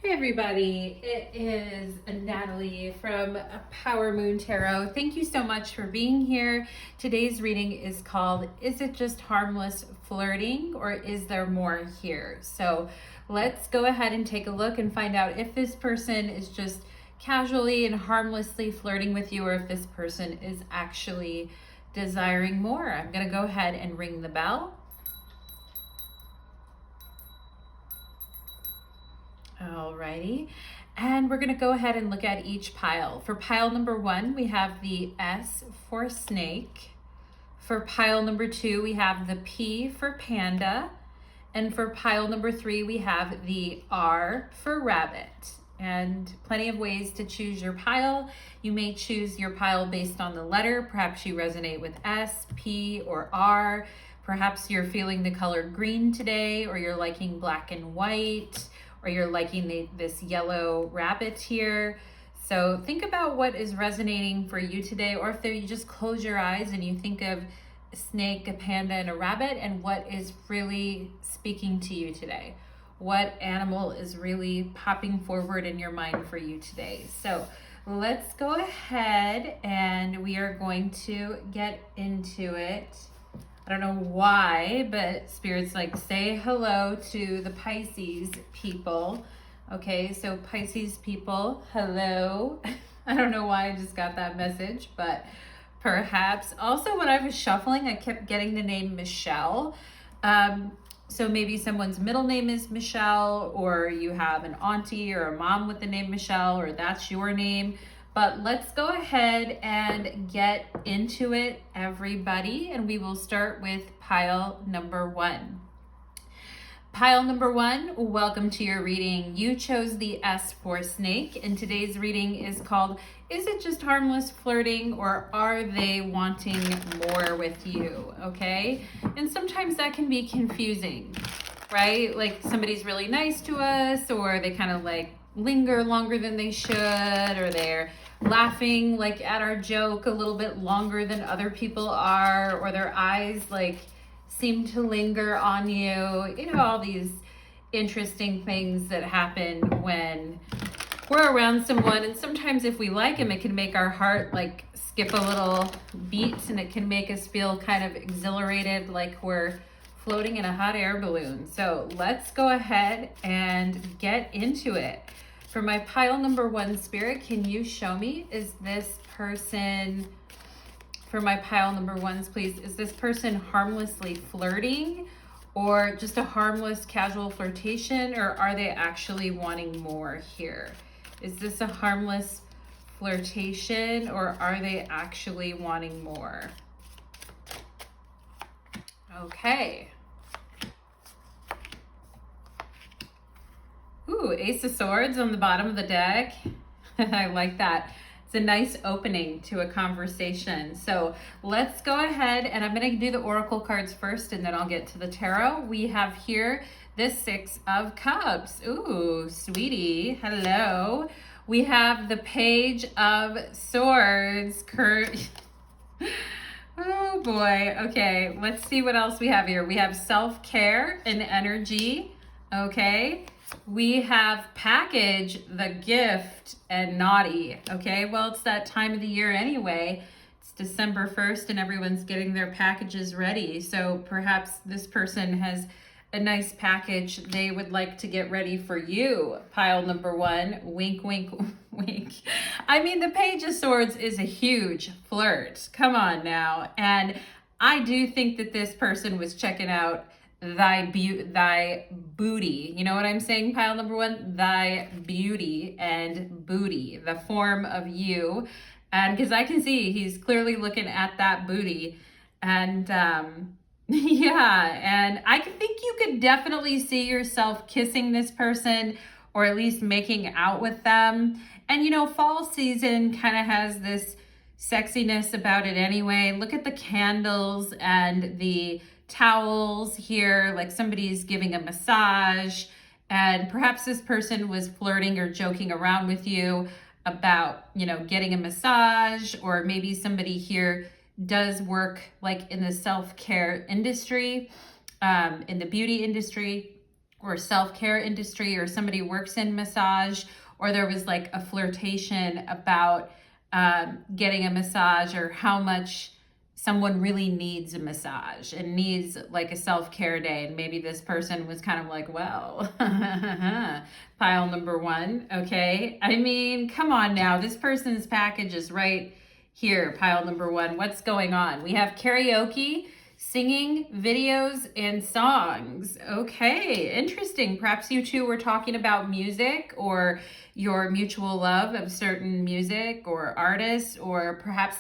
Hey everybody, it is Natalie from Power Moon Tarot. Thank you so much for being here. Today's reading is called, Is It Just Harmless Flirting or Is There More Here? So let's go ahead and take a look and find out if this person is just casually and harmlessly flirting with you or if this person is actually desiring more. I'm going to go ahead and ring the bell. Alrighty, and we're going to go ahead and look at each pile. For pile number 1, we have the S for snake. For pile number 2, we have the P for panda. And for pile number 3, we have the R for rabbit. And plenty of ways to choose your pile. You may choose your pile based on the letter. Perhaps you resonate with S, P, or R. Perhaps you're feeling the color green today, or you're liking black and white, or you're liking this yellow rabbit here. So think about what is resonating for you today, or if you just close your eyes and you think of a snake, a panda, and a rabbit, and what is really speaking to you today. What animal is really popping forward in your mind for you today? So let's go ahead and we are going to get into it. I don't know why, but Spirit's like, say hello to the Pisces people. Okay, so Pisces people, hello. I don't know why I just got that message, but perhaps. Also, when I was shuffling, I kept getting the name Michelle. So maybe someone's middle name is Michelle, or you have an auntie or a mom with the name Michelle, or that's your name. But let's go ahead and get into it, everybody, and we will start with pile number 1. Pile number 1, welcome to your reading. You chose the S for snake, and today's reading is called, Is It Just Harmless Flirting or Are They Wanting More with You? Okay, and sometimes that can be confusing, right? Like somebody's really nice to us, or they kind of like linger longer than they should, or they're laughing like at our joke a little bit longer than other people are, or their eyes like seem to linger on you. You know, all these interesting things that happen when we're around someone, and sometimes if we like them, it can make our heart like skip a little beat, and it can make us feel kind of exhilarated, like we're floating in a hot air balloon. So let's go ahead and get into it. For my pile number 1, Spirit, can you show me, is this person, for my pile number 1s, please, is this person harmlessly flirting or just a harmless casual flirtation, or are they actually wanting more here? Is this a harmless flirtation or are they actually wanting more? Okay. Ooh, Ace of Swords on the bottom of the deck. I like that. It's a nice opening to a conversation. So let's go ahead, and I'm going to do the oracle cards first, and then I'll get to the tarot. We have here the 6 of Cups. Ooh, sweetie, hello. We have the Page of Swords. Oh boy. Okay, let's see what else we have here. We have self-care and energy. Okay. We have package, the gift, and naughty. Okay, well, it's that time of the year anyway. It's December 1st and everyone's getting their packages ready. So perhaps this person has a nice package they would like to get ready for you. Pile number 1, wink, wink, wink. I mean, the Page of Swords is a huge flirt. Come on now. And I do think that this person was checking out thy booty. You know what I'm saying, pile number 1? Thy beauty and booty, the form of you. And because I can see he's clearly looking at that booty. And yeah, and I think you could definitely see yourself kissing this person or at least making out with them. And you know, fall season kind of has this sexiness about it anyway. Look at the candles and the towels here, like somebody's giving a massage, and perhaps this person was flirting or joking around with you about, you know, getting a massage, or maybe somebody here does work like in the self-care industry, in the beauty industry, or self-care industry, or somebody works in massage, or there was like a flirtation about getting a massage, or how much someone really needs a massage and needs like a self-care day. And maybe this person was kind of like, well, pile number one, okay? I mean, come on now. This person's package is right here, pile number one. What's going on? We have karaoke, singing, videos, and songs. Okay, interesting. Perhaps you two were talking about music, or your mutual love of certain music or artists, or perhaps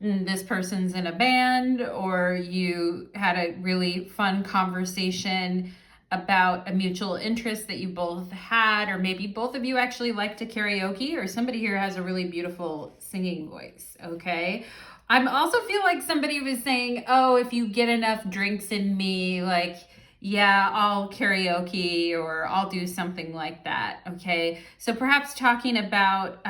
this person's in a band, or you had a really fun conversation about a mutual interest that you both had, or maybe both of you actually like to karaoke, or somebody here has a really beautiful singing voice, okay? I also feel like somebody was saying, oh, if you get enough drinks in me, like, yeah, I'll karaoke, or I'll do something like that, okay? So perhaps talking about,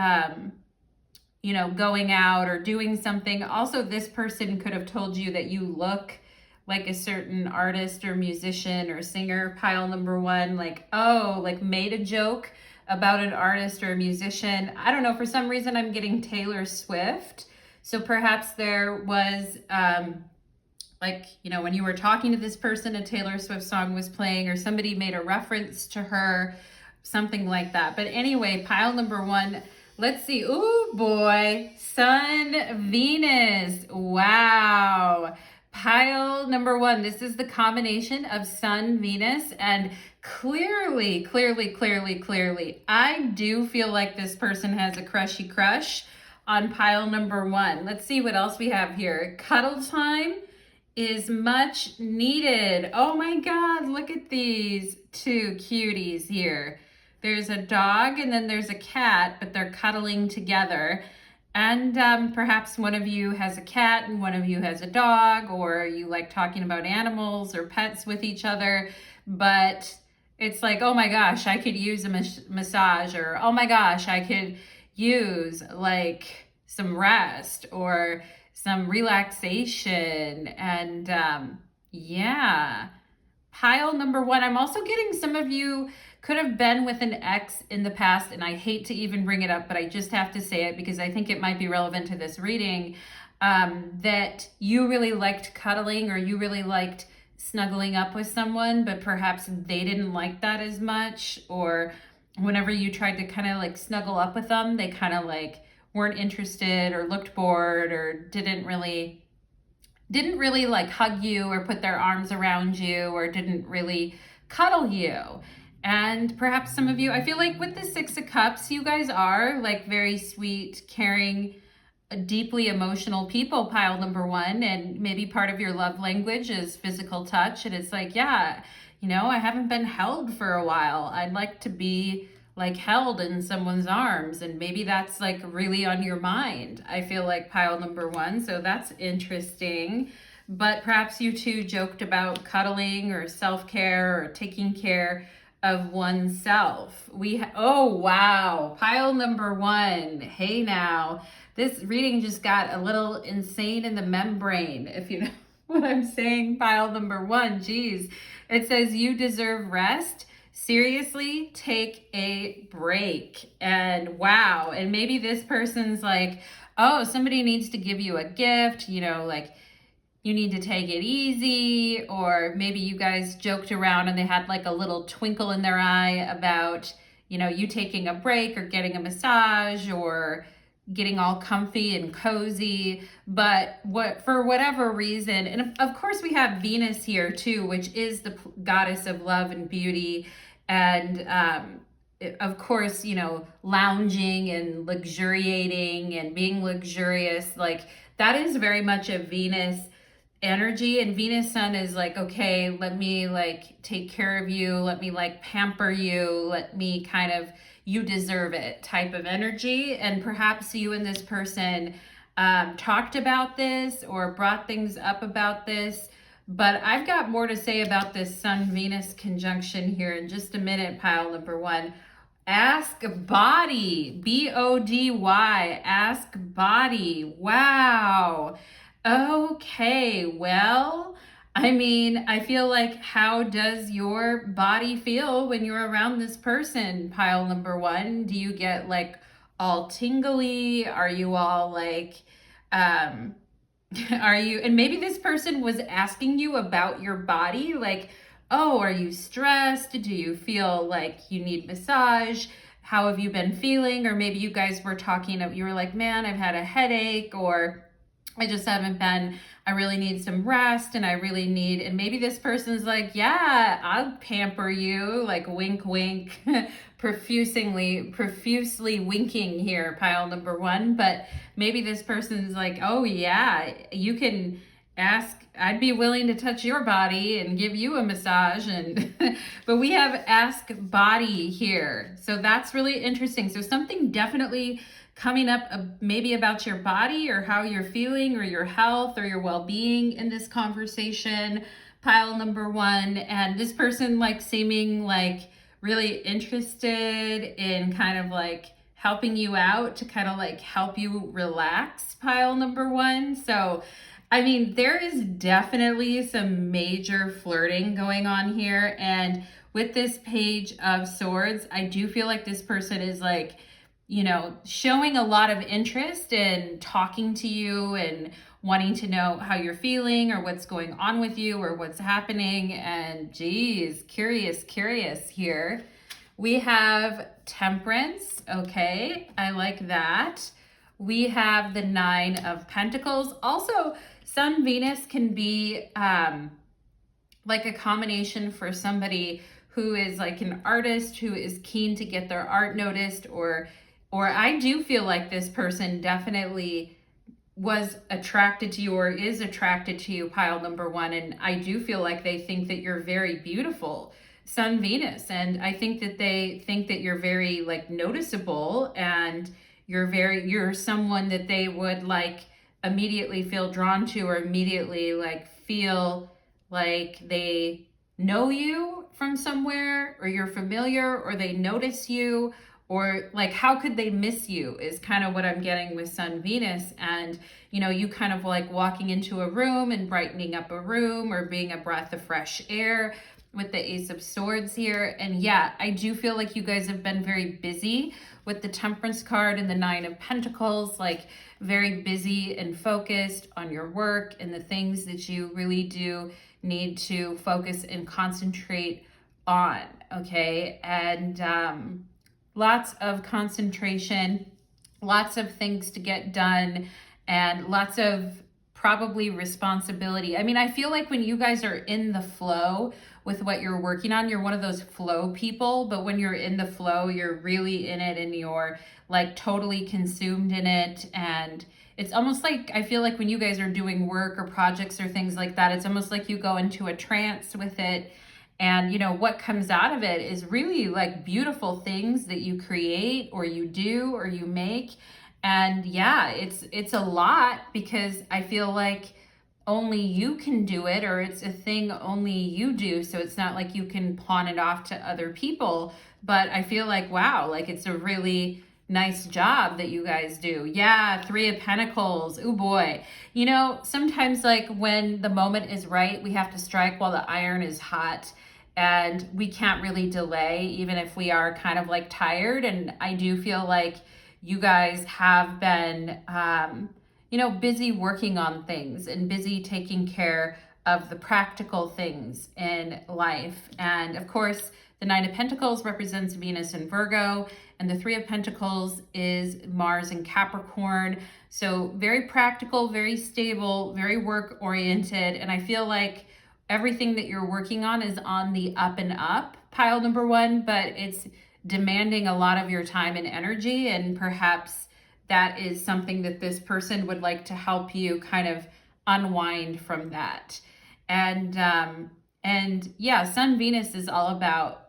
going out or doing something. Also, this person could have told you that you look like a certain artist or musician or singer, pile number one, like, oh, like made a joke about an artist or a musician. I don't know, for some reason I'm getting Taylor Swift. So perhaps there was, when you were talking to this person, a Taylor Swift song was playing, or somebody made a reference to her, something like that. But anyway, pile number one, let's see. Ooh, boy. Sun, Venus. Wow. Pile number one. This is the combination of Sun, Venus, and clearly, I do feel like this person has a crushy crush on pile number one. Let's see what else we have here. Cuddle time is much needed. Oh my God, look at these two cuties here. There's a dog and then there's a cat, but they're cuddling together. And perhaps one of you has a cat and one of you has a dog, or you like talking about animals or pets with each other. But it's like, oh my gosh, I could use a massage, or oh my gosh, I could use like some rest or some relaxation. And yeah, pile number one. I'm also getting some of you could have been with an ex in the past, and I hate to even bring it up, but I just have to say it because I think it might be relevant to this reading, that you really liked cuddling, or you really liked snuggling up with someone, but perhaps they didn't like that as much, or whenever you tried to kind of like snuggle up with them, they kind of like weren't interested or looked bored, or didn't really like hug you or put their arms around you, or didn't really cuddle you. And perhaps some of you, I feel like with the Six of Cups, you guys are like very sweet, caring, deeply emotional people, pile number one. And maybe part of your love language is physical touch. And it's like, yeah, I haven't been held for a while. I'd like to be like held in someone's arms. And maybe that's like really on your mind. I feel like pile number one. So that's interesting. But perhaps you two joked about cuddling or self-care or taking care of oneself. Oh wow, pile number one. Hey now, this reading just got a little insane in the membrane, if you know what I'm saying. Pile number one, geez. It says you deserve rest. Seriously, take a break. And wow, and maybe this person's like, oh, somebody needs to give you a gift, like you need to take it easy, or maybe you guys joked around and they had like a little twinkle in their eye about, you taking a break or getting a massage or getting all comfy and cozy. But for whatever reason, and of course we have Venus here too, which is the goddess of love and beauty. And of course, lounging and luxuriating and being luxurious, like that is very much a Venus energy. And Venus Sun is like, okay, let me like take care of you, let me like pamper you, let me kind of, you deserve it type of energy. And perhaps you and this person talked about this or brought things up about this. But I've got more to say about this Sun-Venus conjunction here in just a minute, pile number one. Ask body, B-O-D-Y, ask body. Wow. Okay, well, I mean, I feel like, how does your body feel when you're around this person? Pile number one. Do you get like all tingly? Are you all like, um, are you, and maybe this person was asking you about your body, like, oh, are you stressed? Do you feel like you need massage? How have you been feeling? Or maybe you guys were talking, you were like, man, I've had a headache, or I just haven't been, I really need some rest, and I really need, and maybe this person's like, yeah, I'll pamper you, like wink, wink, profusely winking here, pile number one. But maybe this person's like, oh yeah, you can ask, I'd be willing to touch your body and give you a massage. And but we have ask body here, so that's really interesting. So something definitely coming up, maybe about your body or how you're feeling or your health or your well-being in this conversation, pile number one. And this person like seeming like really interested in kind of like helping you out to kind of like help you relax, pile number one. So I mean, there is definitely some major flirting going on here. And with this page of swords, I do feel like this person is like, you know, showing a lot of interest in talking to you and wanting to know how you're feeling or what's going on with you or what's happening. And geez, curious here. We have Temperance. Okay, I like that. We have the Nine of Pentacles. Also, Sun Venus can be like a combination for somebody who is like an artist who is keen to get their art noticed, or I do feel like this person definitely was attracted to you or is attracted to you, pile number one. And I do feel like they think that you're very beautiful, Sun Venus. And I think that they think that you're very like noticeable, and you're someone that they would like immediately feel drawn to, or immediately like feel like they know you from somewhere, or you're familiar, or they notice you, or like how could they miss you is kind of what I'm getting with Sun Venus. And you know, you kind of like walking into a room and brightening up a room, or being a breath of fresh air with the Ace of Swords here. And yeah, I do feel like you guys have been very busy with the Temperance card and the Nine of Pentacles, like very busy and focused on your work and the things that you really do need to focus and concentrate on. Okay, and lots of concentration, lots of things to get done, and lots of probably responsibility. I mean, I feel like when you guys are in the flow with what you're working on, you're one of those flow people, but when you're in the flow, you're really in it and you're like totally consumed in it. And it's almost like, I feel like when you guys are doing work or projects or things like that, it's almost like you go into a trance with it. And you know, what comes out of it is really like beautiful things that you create or you do or you make. And yeah, it's a lot, because I feel like only you can do it, or it's a thing only you do. So it's not like you can pawn it off to other people. But I feel like, wow, like it's a really nice job that you guys do. Yeah, Three of Pentacles. Oh boy. You know, sometimes like when the moment is right, we have to strike while the iron is hot. And we can't really delay, even if we are kind of like tired. And I do feel like you guys have been, you know, busy working on things and busy taking care of the practical things in life. And of course, the Nine of Pentacles represents Venus and Virgo, and the Three of Pentacles is Mars and Capricorn. So very practical, very stable, very work oriented. And I feel like everything that you're working on is on the up and up, pile number one, but it's demanding a lot of your time and energy. And perhaps that is something that this person would like to help you kind of unwind from that. And yeah, Sun Venus is all about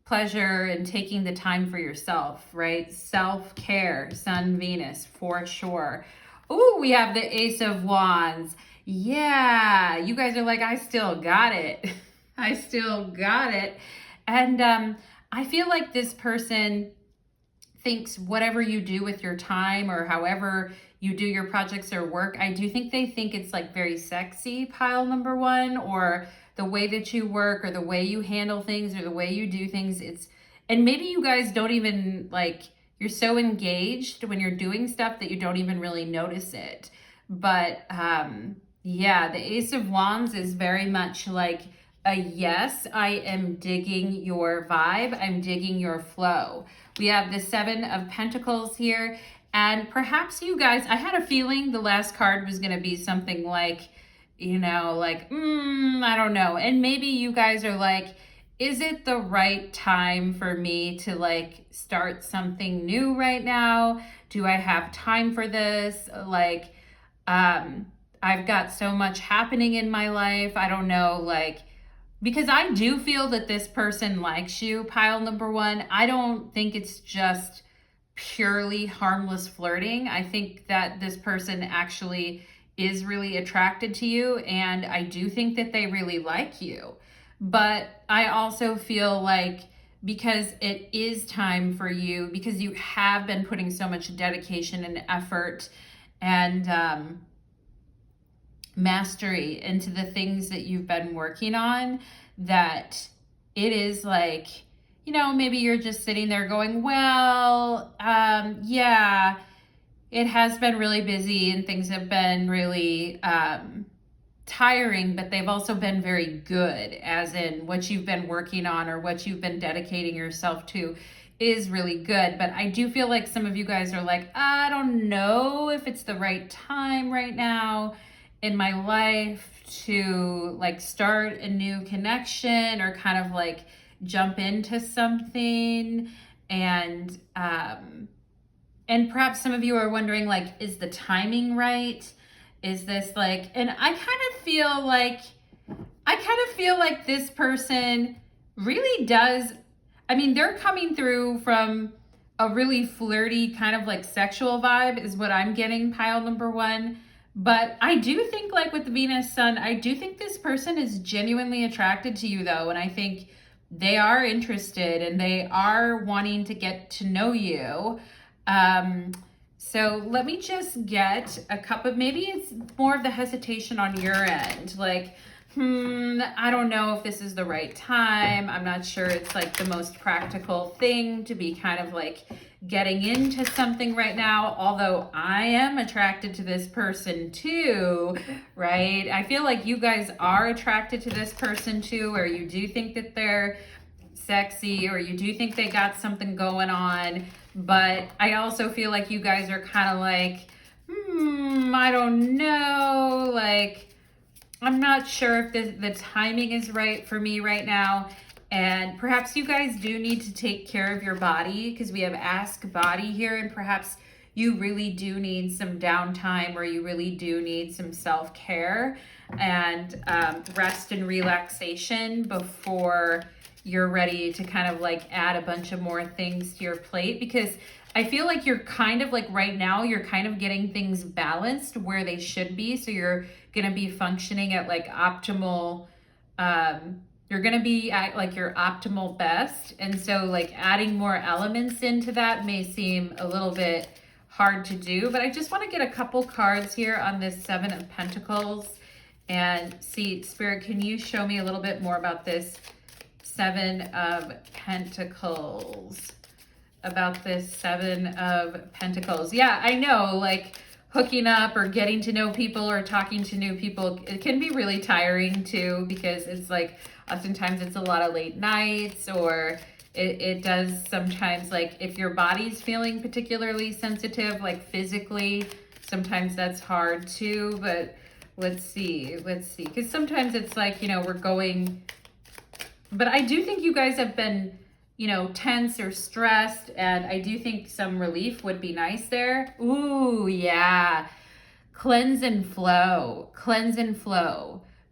pleasure and taking the time for yourself, right? Self-care, Sun Venus for sure. Ooh, we have the Ace of Wands. Yeah, you guys are like, I still got it. I still got it. And I feel like this person thinks whatever you do with your time, or however you do your projects or work, I do think they think it's like very sexy, pile number one, or the way that you work or the way you handle things or the way you do things. And maybe you guys don't even like, you're so engaged when you're doing stuff that you don't even really notice it. But yeah, the Ace of Wands is very much like a yes, I am digging your vibe. I'm digging your flow. We have the Seven of Pentacles here. And perhaps you guys, I had a feeling the last card was going to be something like, you know, like, I don't know. And maybe you guys are like, is it the right time for me to like start something new right now? Do I have time for this? Like, I've got so much happening in my life. I don't know, like, because I do feel that this person likes you, pile number one. I don't think it's just purely harmless flirting. I think that this person actually is really attracted to you, and I do think that they really like you. But I also feel like because it is time for you, because you have been putting so much dedication and effort and mastery into the things that you've been working on, that it is like, you know, maybe you're just sitting there going, well, yeah, it has been really busy and things have been really tiring, but they've also been very good, as in what you've been working on or what you've been dedicating yourself to is really good. But I do feel like some of you guys are like, I don't know if it's the right time right now in my life to like start a new connection or kind of like jump into something. And perhaps some of you are wondering, like, is the timing right? Is this like, and I kind of feel like this person really does, I mean, they're coming through from a really flirty kind of like sexual vibe is what I'm getting, pile number one. But I do think, like with the Venus Sun, I do think this person is genuinely attracted to you though. And I think they are interested and they are wanting to get to know you. So let me just get a couple of, maybe it's more of the hesitation on your end. Like, I don't know if this is the right time. I'm not sure it's like the most practical thing to be kind of like getting into something right now. Although I am attracted to this person too, right? I feel like you guys are attracted to this person too, or you do think that they're sexy, or you do think they got something going on. But I also feel like you guys are kind of like, I don't know, like, I'm not sure if the timing is right for me right now. And perhaps you guys do need to take care of your body, because we have Ask Body here, and perhaps you really do need some downtime, or you really do need some self-care and rest and relaxation before you're ready to kind of like add a bunch of more things to your plate. Because I feel like you're kind of like right now, you're kind of getting things balanced where they should be. So you're going to be functioning at like optimal, you're going to be at like your optimal best. And so like adding more elements into that may seem a little bit hard to do, but I just want to get a couple cards here on this Seven of Pentacles and see, Spirit, can you show me a little bit more about this Seven of Pentacles, about this Seven of Pentacles? Yeah, I know, like hooking up or getting to know people or talking to new people, it can be really tiring too, because it's like oftentimes it's a lot of late nights, or it does sometimes, like if your body's feeling particularly sensitive, like physically, sometimes that's hard too. But let's see, because sometimes it's like, you know, we're going, but I do think you guys have been, you know, tense or stressed, and I do think some relief would be nice there. Ooh, yeah. Cleanse and flow,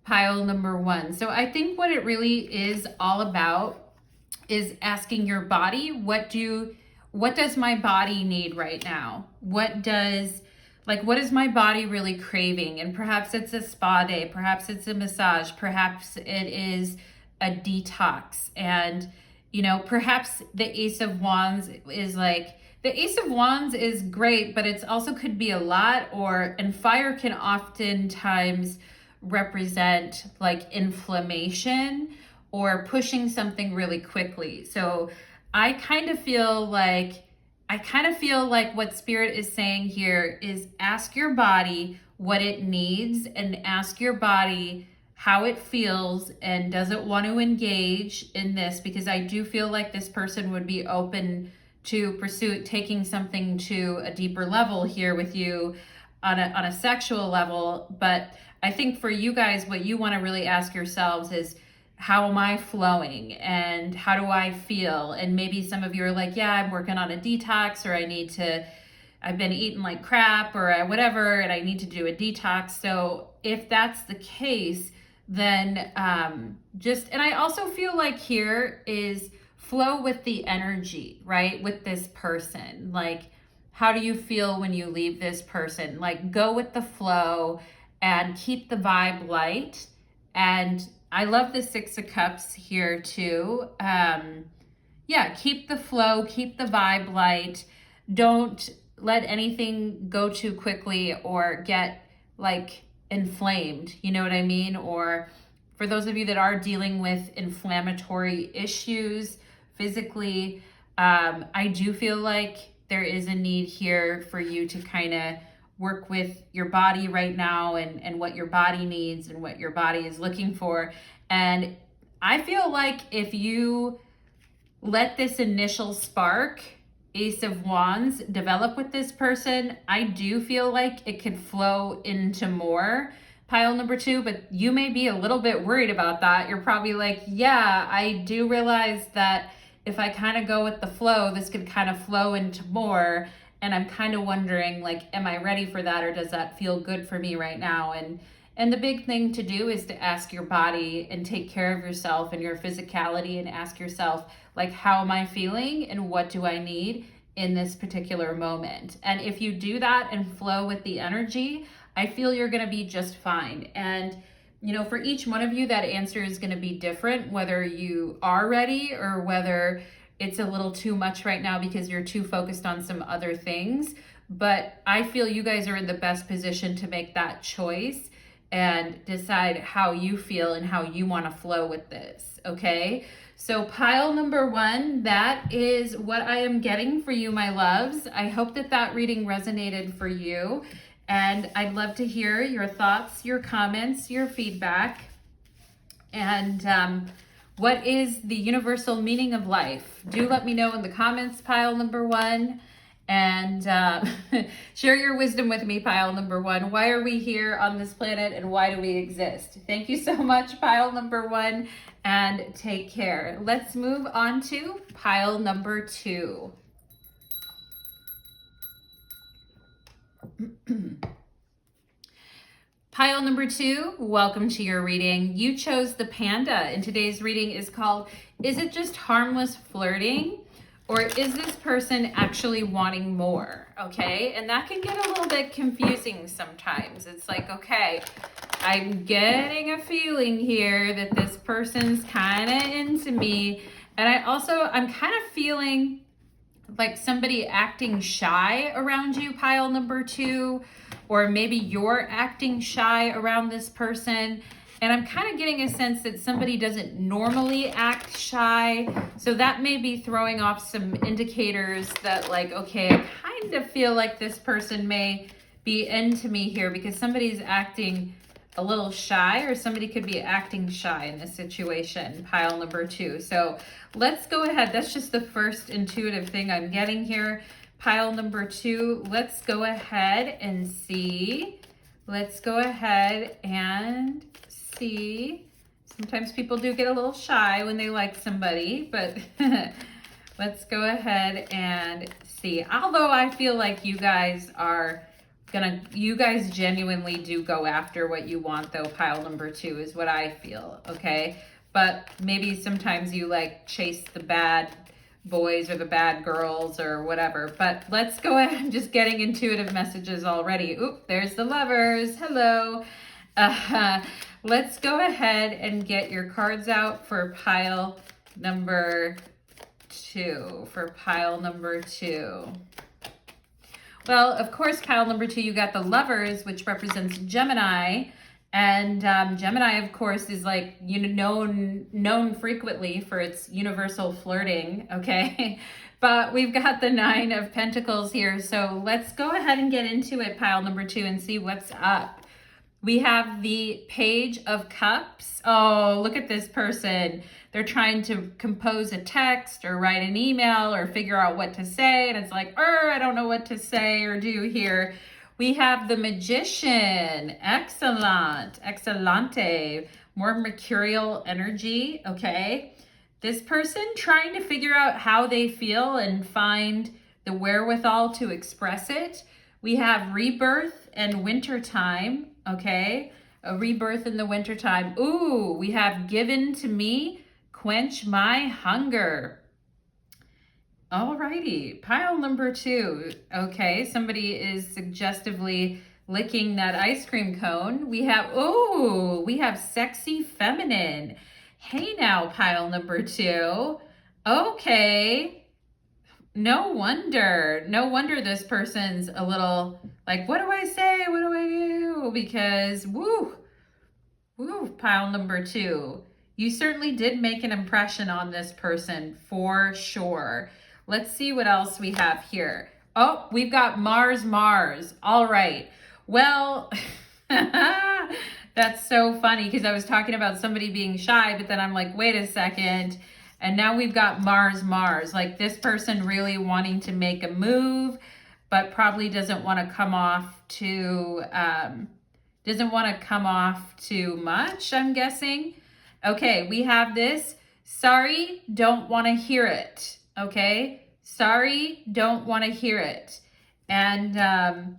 pile number one. So I think what it really is all about is asking your body, what does my body need right now? What is my body really craving? And perhaps it's a spa day, perhaps it's a massage, perhaps it is a detox. And you know, perhaps the Ace of Wands is like, the Ace of Wands is great, but it's also could be a lot, and fire can oftentimes represent like inflammation or pushing something really quickly. So I kind of feel like what Spirit is saying here is ask your body what it needs and ask your body how it feels and does it want to engage in this, because I do feel like this person would be open to pursue taking something to a deeper level here with you on a sexual level. But I think for you guys, what you want to really ask yourselves is, how am I flowing and how do I feel? And maybe some of you are like, yeah, I'm working on a detox, or I've been eating like crap or whatever, and I need to do a detox. So if that's the case, then and I also feel like here is flow with the energy, right? With this person. Like, how do you feel when you leave this person? Like, go with the flow and keep the vibe light. And I love the Six of Cups here too. Yeah, keep the flow, keep the vibe light. Don't let anything go too quickly or get like inflamed, you know what I mean? Or for those of you that are dealing with inflammatory issues physically, I do feel like there is a need here for you to kind of work with your body right now and what your body needs and what your body is looking for. And I feel like if you let this initial spark, Ace of Wands, develop with this person, I do feel like it could flow into more, pile number 2, but you may be a little bit worried about that. You're probably like, yeah, I do realize that if I kind of go with the flow, this could kind of flow into more. And I'm kind of wondering, like, am I ready for that, or does that feel good for me right now? And the big thing to do is to ask your body and take care of yourself and your physicality, and ask yourself, like, how am I feeling and what do I need in this particular moment? And if you do that and flow with the energy, I feel you're going to be just fine. And you know, for each one of you, that answer is going to be different, whether you are ready or whether it's a little too much right now because you're too focused on some other things. But I feel you guys are in the best position to make that choice and decide how you feel and how you want to flow with this. Okay. So pile number 1, that is what I am getting for you, my loves. I hope that reading resonated for you. And I'd love to hear your thoughts, your comments, your feedback. And what is the universal meaning of life? Do let me know in the comments, pile number 1. And share your wisdom with me, pile number 1. Why are we here on this planet and why do we exist? Thank you so much, pile number 1, and take care. Let's move on to pile number 2. Pile number 2, welcome to your reading. You chose the Panda, and today's reading is called, Is It Just Harmless Flirting? Or is this person actually wanting more? Okay, and that can get a little bit confusing sometimes. It's like, okay, I'm getting a feeling here that this person's kind of into me. And I'm kind of feeling like somebody acting shy around you, pile number 2, or maybe you're acting shy around this person. And I'm kind of getting a sense that somebody doesn't normally act shy. So that may be throwing off some indicators that, like, okay, I kind of feel like this person may be into me here because somebody's acting a little shy, or somebody could be acting shy in this situation, pile number 2. So let's go ahead. That's just the first intuitive thing I'm getting here. Pile number 2, let's go ahead and see. Let's go ahead and see. Sometimes people do get a little shy when they like somebody, but let's go ahead and see. Although I feel like you guys genuinely do go after what you want, though, pile number 2 is what I feel, okay? But maybe sometimes you like chase the bad boys or the bad girls or whatever. But let's go ahead and just getting intuitive messages already. Oop, there's the lovers. Hello. Let's go ahead and get your cards out for pile number 2 for pile number 2. Well, of course, pile number 2, you got the Lovers, which represents Gemini. And Gemini, of course, is like, known frequently for its universal flirting, okay? But we've got the 9 of Pentacles here. So let's go ahead and get into it, pile number 2, and see what's up. We have the Page of Cups. Oh, look at this person. They're trying to compose a text or write an email or figure out what to say. And it's like, I don't know what to say or do here. We have the Magician. Excellent. Excellente. More mercurial energy. Okay. This person trying to figure out how they feel and find the wherewithal to express it. We have Rebirth and Wintertime. Okay. A rebirth in the wintertime. Ooh, we have Given to Me. Quench my hunger. Alrighty, pile number 2. Okay, somebody is suggestively licking that ice cream cone. We have Sexy Feminine. Hey now, pile number 2. Okay. No wonder this person's a little like, what do I say? What do I do? Because, pile number 2. You certainly did make an impression on this person for sure. Let's see what else we have here. Oh, we've got Mars. All right. Well, that's so funny because I was talking about somebody being shy, but then I'm like, wait a second. And now we've got Mars. Like this person really wanting to make a move, but probably doesn't want to come off too much, I'm guessing. Okay, we have this. Sorry, don't want to hear it. Okay, sorry, don't want to hear it. And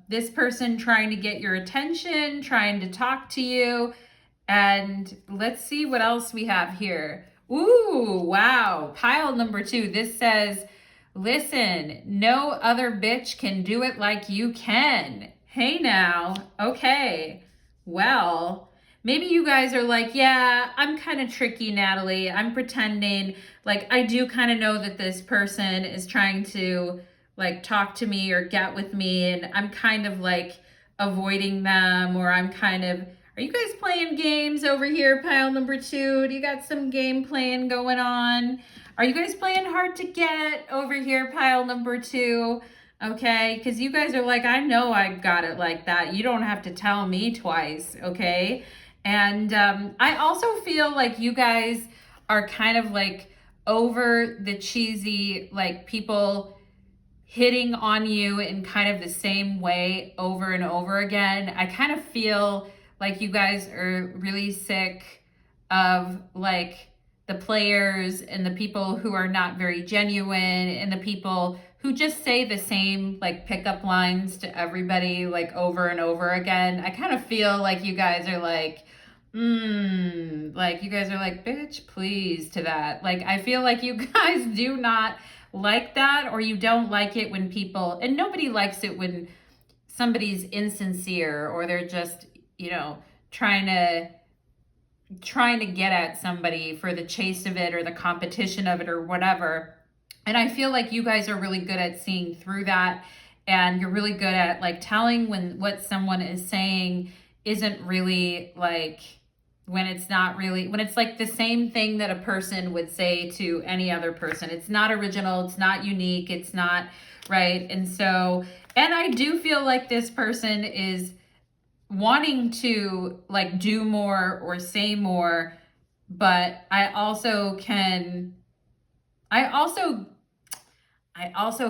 this person trying to get your attention, trying to talk to you. And let's see what else we have here. Ooh, wow. Pile number 2. This says, listen, no other bitch can do it like you can. Hey now. Okay. Well, maybe you guys are like, yeah, I'm kind of tricky, Natalie. I'm pretending. Like, I do kind of know that this person is trying to, like, talk to me or get with me. And I'm kind of, like, avoiding them. Or I'm kind of, are you guys playing games over here, pile number 2? Do you got some game playing going on? Are you guys playing hard to get over here, pile number 2? Okay, because you guys are like, I know I got it like that. You don't have to tell me twice, okay? And I also feel like you guys are kind of like over the cheesy, like people hitting on you in kind of the same way over and over again. I kind of feel like you guys are really sick of like the players and the people who are not very genuine and the people who just say the same like pickup lines to everybody like over and over again. I kind of feel like you guys are like, like you guys are like, bitch, please to that. Like, I feel like you guys do not like that, or you don't like it when people, and nobody likes it when somebody's insincere or they're just, you know, trying to get at somebody for the chase of it or the competition of it or whatever. And I feel like you guys are really good at seeing through that, and you're really good at like telling when what someone is saying isn't really like, when it's not really, when it's like the same thing that a person would say to any other person. It's not original, it's not unique, it's not right. And so, and I do feel like this person is wanting to like do more or say more, but I also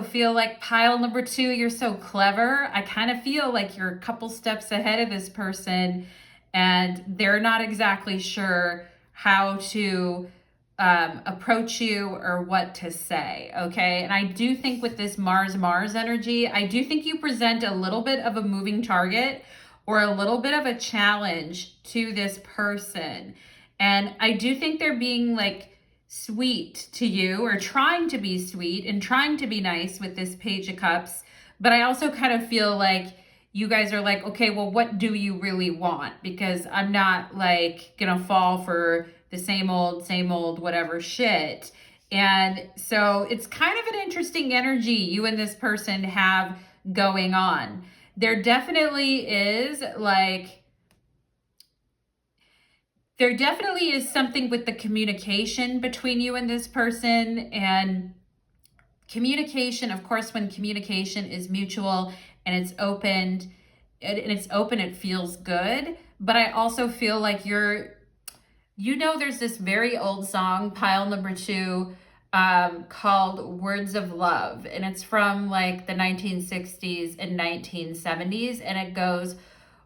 feel like pile number 2, you're so clever. I kind of feel like you're a couple steps ahead of this person and they're not exactly sure how to approach you or what to say, okay? And I do think with this Mars energy, I do think you present a little bit of a moving target or a little bit of a challenge to this person. And I do think they're being like sweet to you or trying to be sweet and trying to be nice with this Page of Cups. But I also kind of feel like you guys are like, okay, well, what do you really want? Because I'm not like gonna fall for the same old whatever shit. And so it's kind of an interesting energy you and this person have going on. There definitely is something with the communication between you and this person. And communication, of course, when communication is mutual and it's opened, it feels good. But I also feel like there's this very old song, pile number 2, called Words of Love. And it's from like the 1960s and 1970s. And it goes,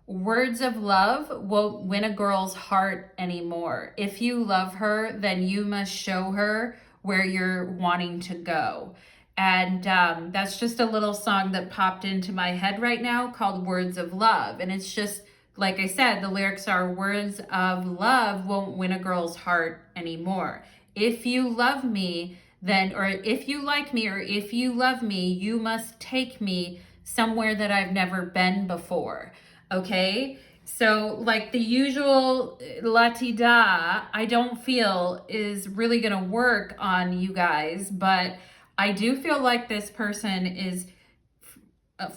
words of love won't win a girl's heart anymore. If you love her, then you must show her where you're wanting to go. And that's just a little song that popped into my head right now called Words of Love. And it's just, like I said, the lyrics are, words of love won't win a girl's heart anymore. If you love me, then, or if you like me, or if you love me, you must take me somewhere that I've never been before. Okay? So like the usual la-ti-da, I don't feel is really going to work on you guys, but I do feel like this person is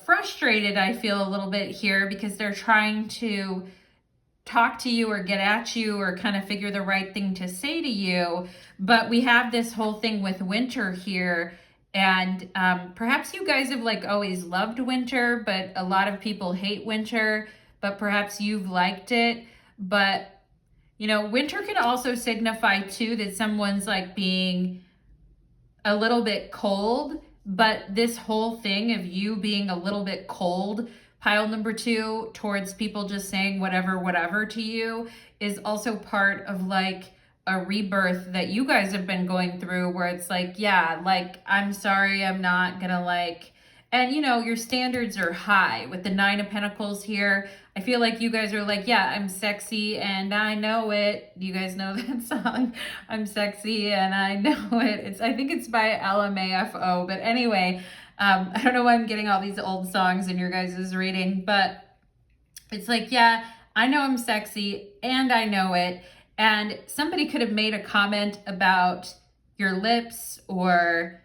frustrated, I feel a little bit here, because they're trying to talk to you or get at you or kind of figure the right thing to say to you. But we have this whole thing with winter here. And perhaps you guys have like always loved winter, but a lot of people hate winter, but perhaps you've liked it. But, winter can also signify too that someone's like being a little bit cold. But this whole thing of you being a little bit cold, pile number 2, towards people just saying whatever to you, is also part of like a rebirth that you guys have been going through, where it's like, yeah, like, I'm sorry, I'm not gonna like, and your standards are high with the 9 of Pentacles here. I feel like you guys are like, yeah, I'm sexy and I know it. Do you guys know that song? I'm sexy and I know it. I think it's by LMAFO, but anyway, I don't know why I'm getting all these old songs in your guys' reading, but it's like, yeah, I know I'm sexy and I know it. And somebody could have made a comment about your lips or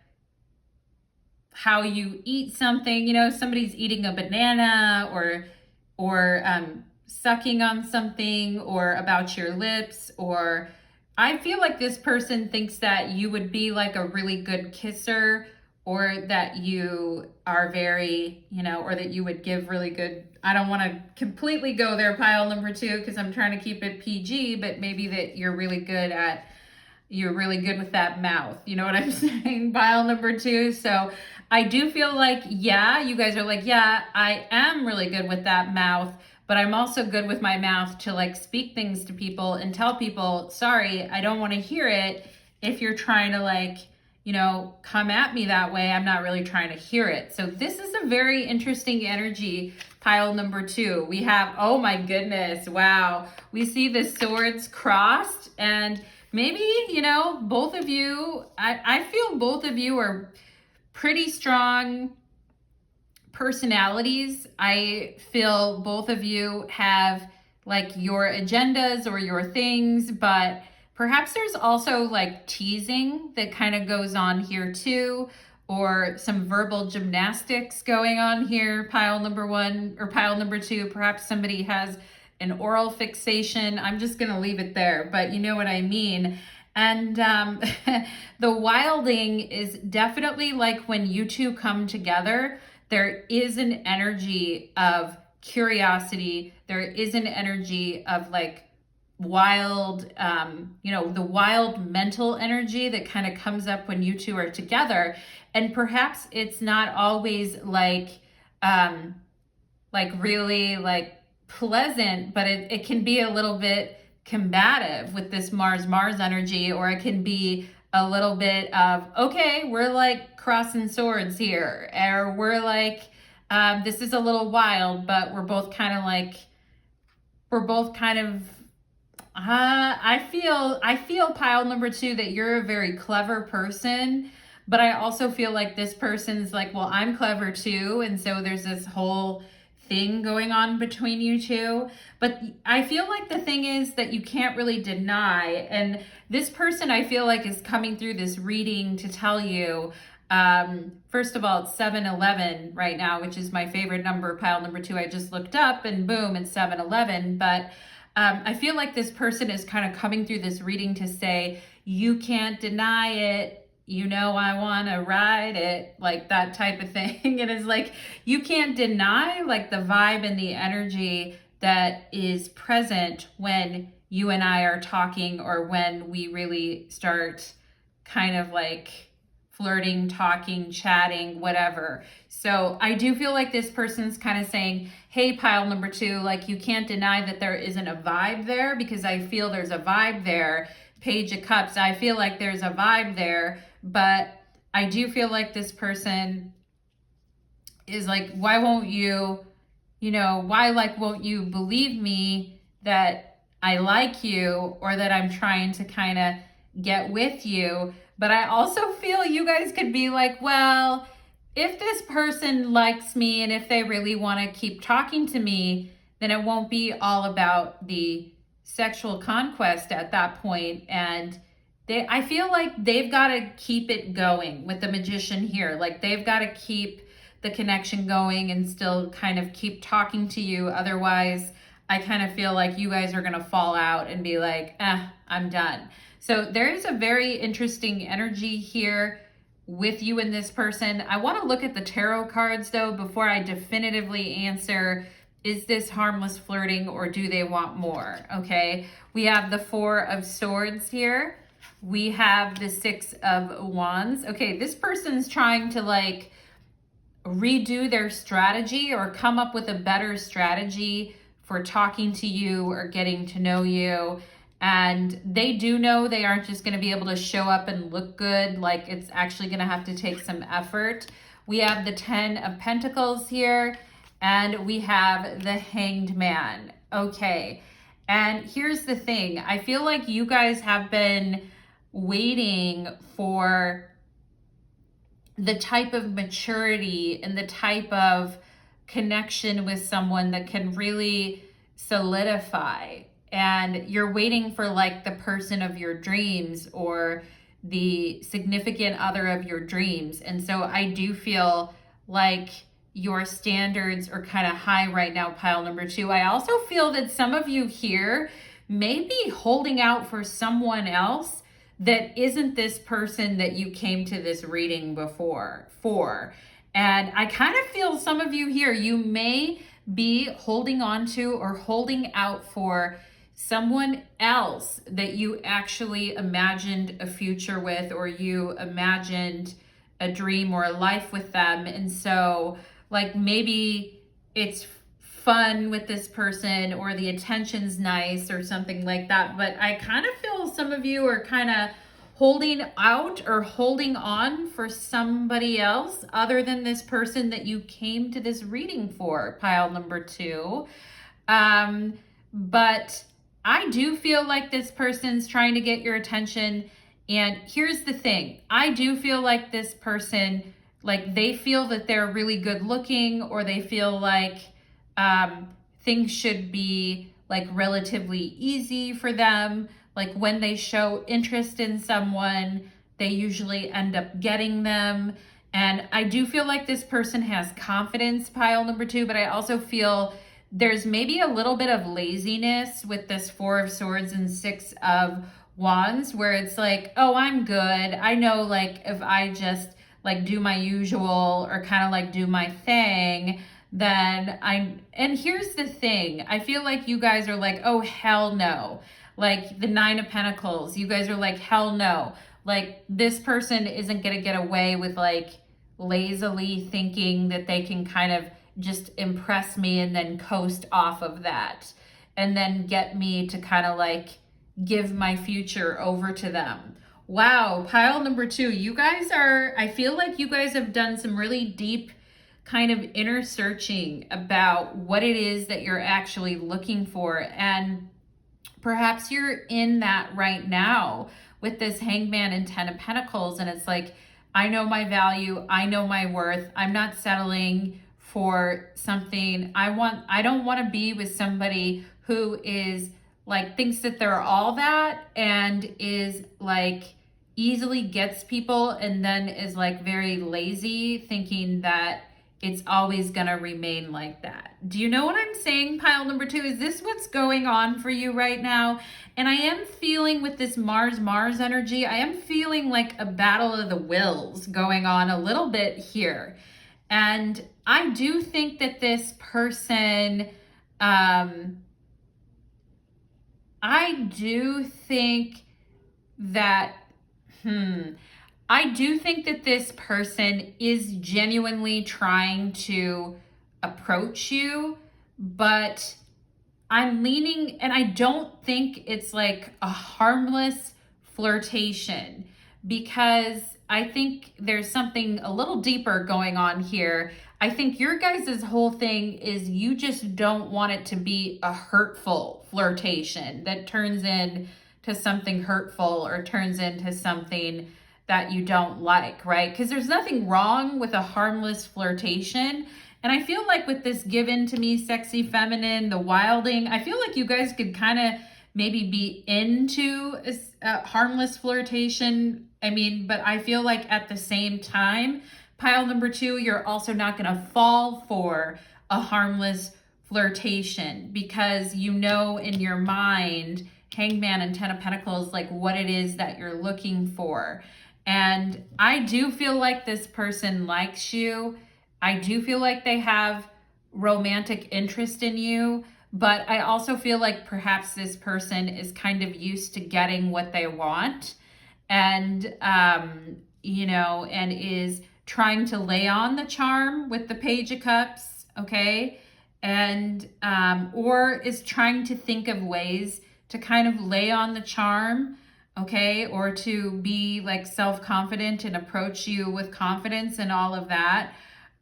how you eat something. Somebody's eating a banana or sucking on something, or about your lips. Or I feel like this person thinks that you would be like a really good kisser, or that you are very, or that you would give really good, I don't want to completely go there, pile number 2, because I'm trying to keep it PG, but maybe that you're really good with that mouth. You know what I'm saying? Pile number 2. So I do feel like, yeah, you guys are like, yeah, I am really good with that mouth, but I'm also good with my mouth to like speak things to people and tell people, sorry, I don't want to hear it. If you're trying to like, come at me that way, I'm not really trying to hear it. So this is a very interesting energy, pile number 2. We have, oh my goodness, wow. We see the swords crossed, and maybe, both of you, I feel both of you are pretty strong personalities. I feel both of you have like your agendas or your things, but perhaps there's also like teasing that kind of goes on here too, or some verbal gymnastics going on here, pile number 1 or pile number 2. Perhaps somebody has an oral fixation. I'm just going to leave it there, but you know what I mean. And the wilding is definitely like when you two come together, there is an energy of curiosity. There is an energy of like wild, the wild mental energy that kind of comes up when you two are together. And perhaps it's not always like really like pleasant, but it can be a little bit combative with this Mars energy, or it can be a little bit of, okay, we're like crossing swords here, or we're like, this is a little wild, but we're both kind of I feel pile number 2 that you're a very clever person, but I also feel like this person's like, well, I'm clever too. And so there's this whole thing going on between you two. But I feel like the thing is that you can't really deny, and this person I feel like is coming through this reading to tell you, first of all, it's 7-11 right now, which is my favorite number, pile number 2. I just looked up and boom, it's 7-11. But I feel like this person is kind of coming through this reading to say, you can't deny it. You know, I want to ride it, like that type of thing. And it's like, you can't deny like the vibe and the energy that is present when you and I are talking, or when we really start kind of like flirting, talking, chatting, whatever. So I do feel like this person's kind of saying, hey, pile number 2, like you can't deny that there isn't a vibe there, because I feel there's a vibe there. Page of Cups, I feel like there's a vibe there, but I do feel like this person is like, why won't you, won't you believe me that I like you, or that I'm trying to kind of get with you? But I also feel you guys could be like, well, if this person likes me and if they really want to keep talking to me, then it won't be all about the sexual conquest at that point. And I feel like they've got to keep it going with the Magician here. Like they've got to keep the connection going and still kind of keep talking to you. Otherwise, I kind of feel like you guys are going to fall out and be like, I'm done. So there is a very interesting energy here with you and this person. I want to look at the tarot cards though before I definitively answer, is this harmless flirting or do they want more? Okay, we have the 4 of Swords here. We have the 6 of Wands. Okay, this person's trying to like redo their strategy or come up with a better strategy for talking to you or getting to know you. And they do know they aren't just going to be able to show up and look good. Like it's actually going to have to take some effort. We have the 10 of Pentacles here. And we have the Hanged Man. Okay. And here's the thing. I feel like you guys have been waiting for the type of maturity and the type of connection with someone that can really solidify. And you're waiting for like the person of your dreams or the significant other of your dreams. And so I do feel like your standards are kind of high right now, pile number 2. I also feel that some of you here may be holding out for someone else that isn't this person that you came to this reading before for. And I kind of feel some of you here, you may be holding on to or holding out for someone else that you actually imagined a future with, or you imagined a dream or a life with them. And so like maybe it's fun with this person or the attention's nice or something like that. But I kind of feel some of you are kind of holding out or holding on for somebody else other than this person that you came to this reading for, pile number 2. But I do feel like this person's trying to get your attention. And here's the thing. I do feel like this person, like they feel that they're really good looking, or they feel like things should be like relatively easy for them. Like when they show interest in someone, they usually end up getting them. And I do feel like this person has confidence, pile number 2, but I also feel there's maybe a little bit of laziness with this 4 of Swords and 6 of Wands, where it's like, oh, I'm good. I know like if I just like do my usual or kind of like do my thing, then and here's the thing. I feel like you guys are like, oh, hell no. Like the 9 of Pentacles, you guys are like, hell no. Like this person isn't going to get away with like lazily thinking that they can kind of just impress me and then coast off of that and then get me to kind of like give my future over to them. Wow, pile number 2, you guys are, I feel like you guys have done some really deep kind of inner searching about what it is that you're actually looking for. And perhaps you're in that right now with this Hanged Man and 10 of Pentacles. And it's like, I know my value. I know my worth. I'm not settling for something. I don't want to be with somebody who is like, thinks that they're all that and is like easily gets people and then is like very lazy, thinking that it's always going to remain like that. Do you know what I'm saying, pile number 2? Is this what's going on for you right now? And I am feeling with this Mars energy, I am feeling like a battle of the wills going on a little bit here. And I do think that this person, I do think that this person is genuinely trying to approach you, but I'm leaning, and I don't think it's like a harmless flirtation, because I think there's something a little deeper going on here. I think your guys' whole thing is you just don't want it to be a hurtful flirtation that turns into something hurtful or turns into something that you don't like, right? Because there's nothing wrong with a harmless flirtation. And I feel like with this given to me, sexy feminine, the wilding, I feel like you guys could kind of maybe be into a harmless flirtation. I mean, but I feel like at the same time, pile number 2, you're also not going to fall for a harmless flirtation, because you know in your mind, Hangman and 10 of Pentacles, like what it is that you're looking for. And I do feel like this person likes you. I do feel like they have romantic interest in you, but I also feel like perhaps this person is kind of used to getting what they want, and, you know, and is trying to lay on the charm with the Page of Cups, okay? And, or is trying to think of ways to kind of lay on the charm, okay? Or to be like self-confident and approach you with confidence and all of that.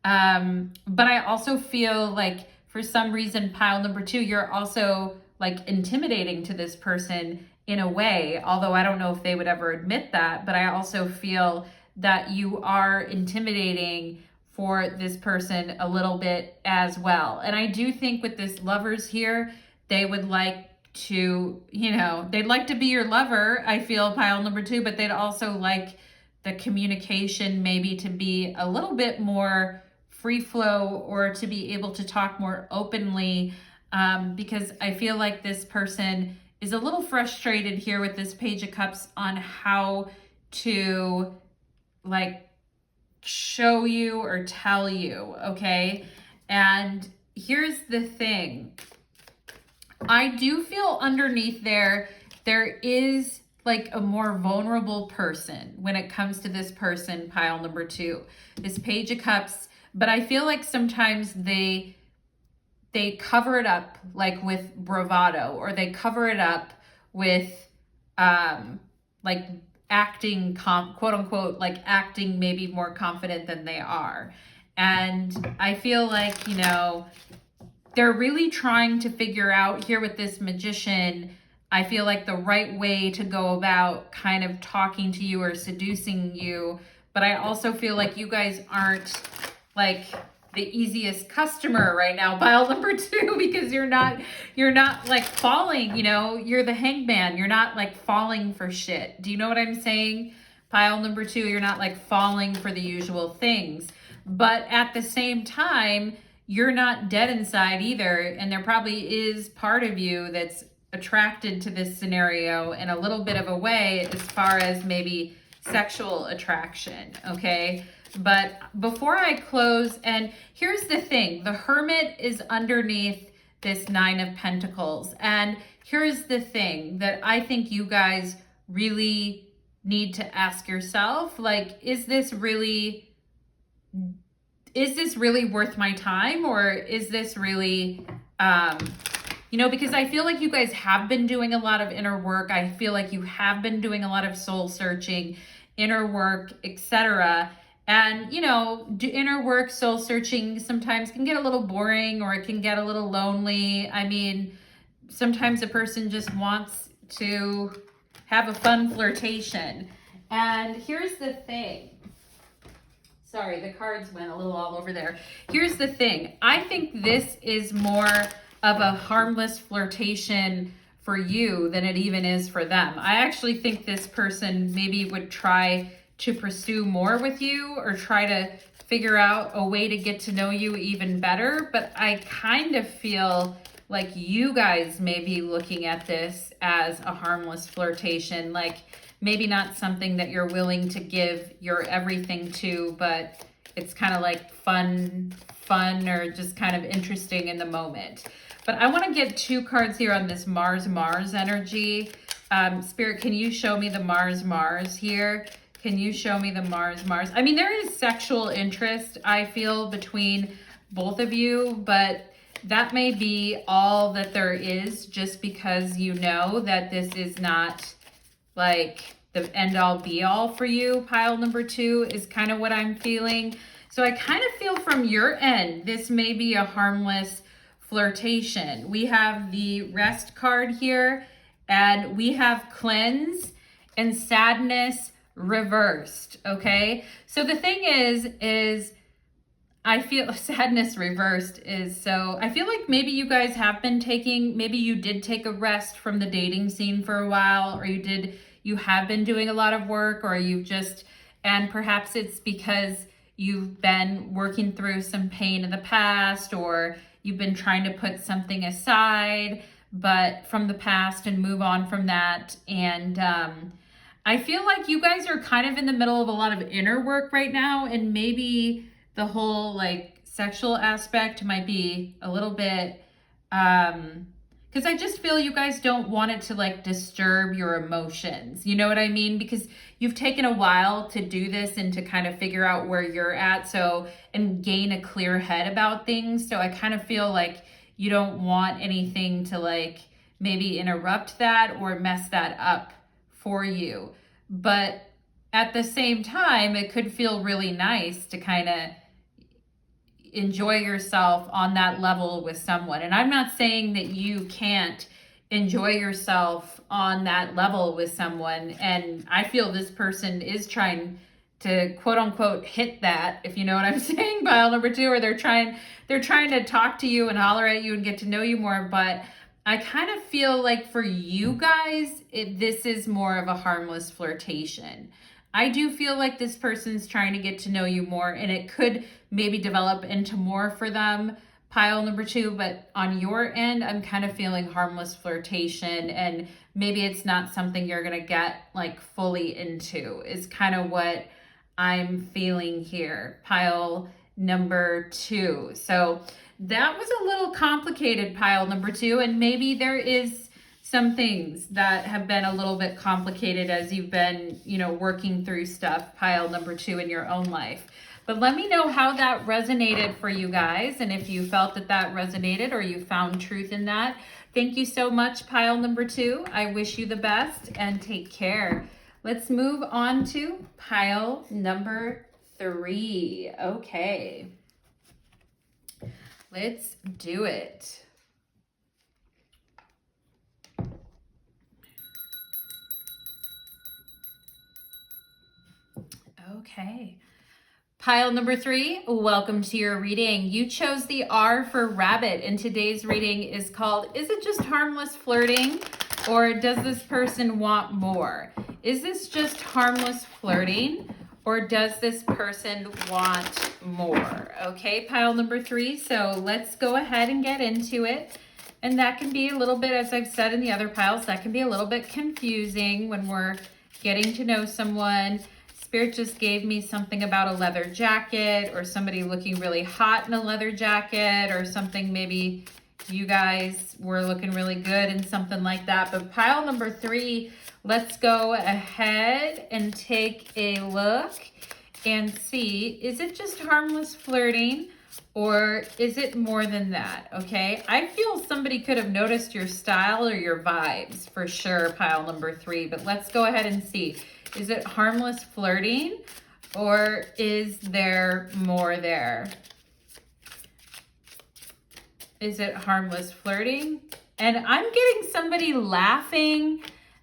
But I also feel like for some reason, pile number 2, you're also like intimidating to this person in a way, although I don't know if they would ever admit that, but I also feel that you are intimidating for this person a little bit as well. And I do think with this Lovers here, they would like to, you know, they'd like to be your lover, I feel, pile number 2, but they'd also like the communication maybe to be a little bit more free flow, or to be able to talk more openly, because I feel like this person is a little frustrated here with this Page of Cups on how to like show you or tell you, okay? And here's the thing. I do feel underneath there is like a more vulnerable person when it comes to this person, pile number 2, this Page of Cups. But I feel like sometimes they cover it up like with bravado, or they cover it up with like acting quote unquote, like acting maybe more confident than they are. And I feel like, you know, they're really trying to figure out here with this Magician, I feel like the right way to go about kind of talking to you or seducing you. But I also feel like you guys aren't like the easiest customer right now, pile number 2, because you're not like falling, you know, you're the Hangman. You're not like falling for shit. Do you know what I'm saying? Pile number 2, you're not like falling for the usual things, but at the same time, you're not dead inside either. And there probably is part of you that's attracted to this scenario in a little bit of a way as far as maybe sexual attraction, okay? But before I close, and here's the thing, the Hermit is underneath this 9 of Pentacles. And here's the thing that I think you guys really need to ask yourself, like, is this really worth my time? Or is this really, you know, because I feel like you guys have been doing a lot of inner work. I feel like you have been doing a lot of soul searching, inner work, etc. And, you know, inner work, soul searching sometimes can get a little boring, or it can get a little lonely. I mean, sometimes a person just wants to have a fun flirtation. And here's the thing. Sorry, the cards went a little all over there. Here's the thing. I think this is more of a harmless flirtation for you than it even is for them. I actually think this person maybe would try to pursue more with you or try to figure out a way to get to know you even better. But I kind of feel like you guys may be looking at this as a harmless flirtation, like maybe not something that you're willing to give your everything to, but it's kind of like fun or just kind of interesting in the moment. But I want to get 2 cards here on this Mars energy. Spirit, can you show me the Mars here? Can you show me the Mars? I mean, there is sexual interest, I feel, between both of you, but that may be all that there is, just because you know that this is not like the end all be all for you. Pile number 2 is kind of what I'm feeling. So I kind of feel from your end, this may be a harmless flirtation. We have the Rest card here, and we have Cleanse and Sadness reversed, okay? So the thing is I feel Sadness reversed is, so I feel like maybe you guys have been maybe you did take a rest from the dating scene for a while, or you have been doing a lot of work, or you've just, and perhaps it's because you've been working through some pain in the past, or you've been trying to put something aside but from the past and move on from that. And I feel like you guys are kind of in the middle of a lot of inner work right now, and maybe the whole like sexual aspect might be a little bit, because I just feel you guys don't want it to like disturb your emotions. You know what I mean? Because you've taken a while to do this and to kind of figure out where you're at, so, and gain a clear head about things. So I kind of feel like you don't want anything to like maybe interrupt that or mess that up for you. But at the same time, it could feel really nice to kind of enjoy yourself on that level with someone. And I'm not saying that you can't enjoy yourself on that level with someone. And I feel this person is trying to quote unquote hit that, if you know what I'm saying, pile number 2, or they're trying to talk to you and holler at you and get to know you more. But I kind of feel like for you guys, this is more of a harmless flirtation. I do feel like this person's trying to get to know you more, and it could maybe develop into more for them, pile number 2. But on your end, I'm kind of feeling harmless flirtation, and maybe it's not something you're going to get like fully into, is kind of what I'm feeling here, pile number 2. So that was a little complicated, pile number 2, and maybe there is some things that have been a little bit complicated as you've been, working through stuff, pile number 2, in your own life. But let me know how that resonated for you guys, and if you felt that resonated or you found truth in that. Thank you so much, pile number 2. I wish you the best and take care. Let's move on to pile number 3. Okay. Let's do it. Okay. Pile number 3, welcome to your reading. You chose the R for rabbit, and today's reading is called, Is It Just Harmless Flirting, or Does This Person Want More? Is this just harmless flirting, or does this person want more? Okay, pile number 3, so let's go ahead and get into it. And that can be a little bit, as I've said in the other piles, that can be a little bit confusing when we're getting to know someone. Spirit just gave me something about a leather jacket, or somebody looking really hot in a leather jacket, or something, maybe you guys were looking really good in something like that. But pile number 3, let's go ahead and take a look and see, is it just harmless flirting, or is it more than that? Okay, I feel somebody could have noticed your style or your vibes for sure, pile number 3, but let's go ahead and see. Is it harmless flirting, or is there more there? Is it harmless flirting? And I'm getting somebody laughing,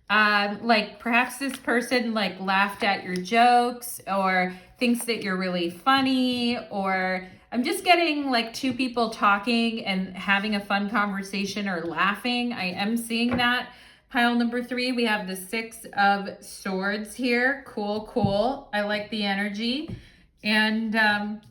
Like perhaps this person like laughed at your jokes or thinks that you're really funny, or I'm just getting like two people talking and having a fun conversation or laughing. I am seeing that. Pile number 3, we have the 6 of Swords here. Cool, cool. I like the energy. And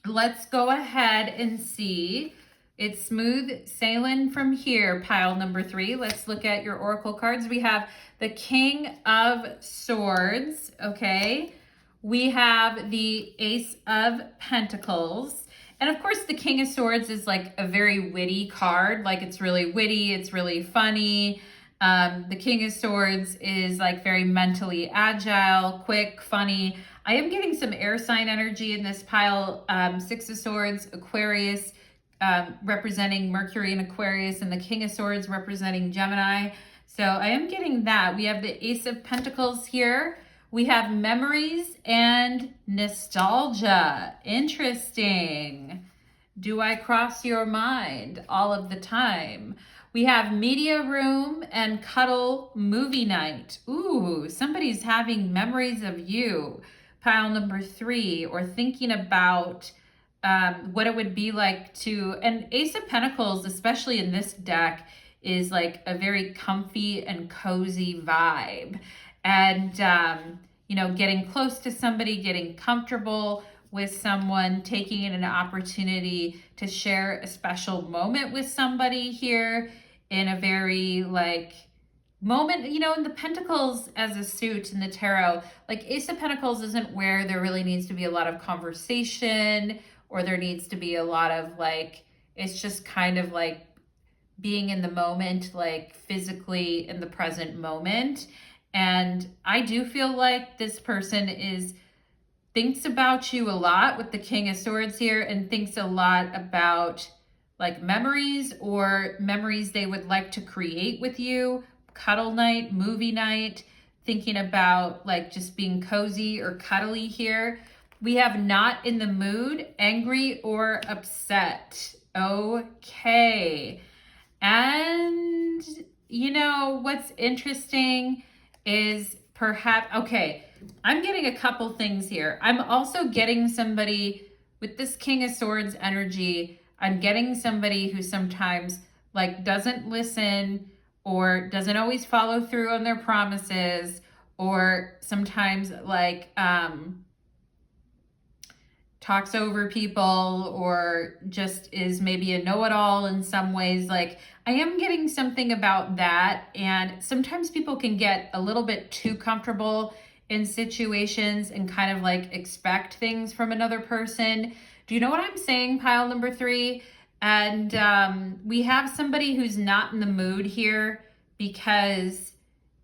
let's go ahead and see. It's smooth sailing from here, pile number 3. Let's look at your oracle cards. We have the King of Swords, okay? We have the Ace of Pentacles. And of course, the King of Swords is like a very witty card. Like it's really witty, it's really funny. The King of Swords is like very mentally agile, quick, funny. I am getting some air sign energy in this pile. 6 of Swords, Aquarius, representing Mercury and Aquarius, and the King of Swords representing Gemini. So I am getting that. We have the Ace of Pentacles here. We have memories and nostalgia. Interesting. Do I cross your mind all of the time? We have media room and cuddle movie night. Ooh, somebody's having memories of you. Pile number 3, or thinking about what it would be like to, and Ace of Pentacles, especially in this deck, is like a very comfy and cozy vibe. And, you know, getting close to somebody, getting comfortable with someone, taking an opportunity to share a special moment with somebody here in a very like moment, you know, in the Pentacles as a suit in the tarot, like Ace of Pentacles isn't where there really needs to be a lot of conversation or there needs to be a lot of like, it's just kind of like being in the moment, like physically in the present moment. And I do feel like this person thinks about you a lot with the King of Swords here, and thinks a lot about like memories or memories they would like to create with you. Cuddle night, movie night, thinking about like just being cozy or cuddly here. We have not in the mood, angry or upset. Okay. And you know, what's interesting is perhaps, okay, I'm getting a couple things here. I'm also getting somebody with this King of Swords energy. I'm getting somebody who sometimes like doesn't listen or doesn't always follow through on their promises, or sometimes like talks over people, or just is maybe a know-it-all in some ways. Like I am getting something about that. And sometimes people can get a little bit too comfortable in situations and kind of like expect things from another person. Do you know what I'm saying, pile number 3? And we have somebody who's not in the mood here because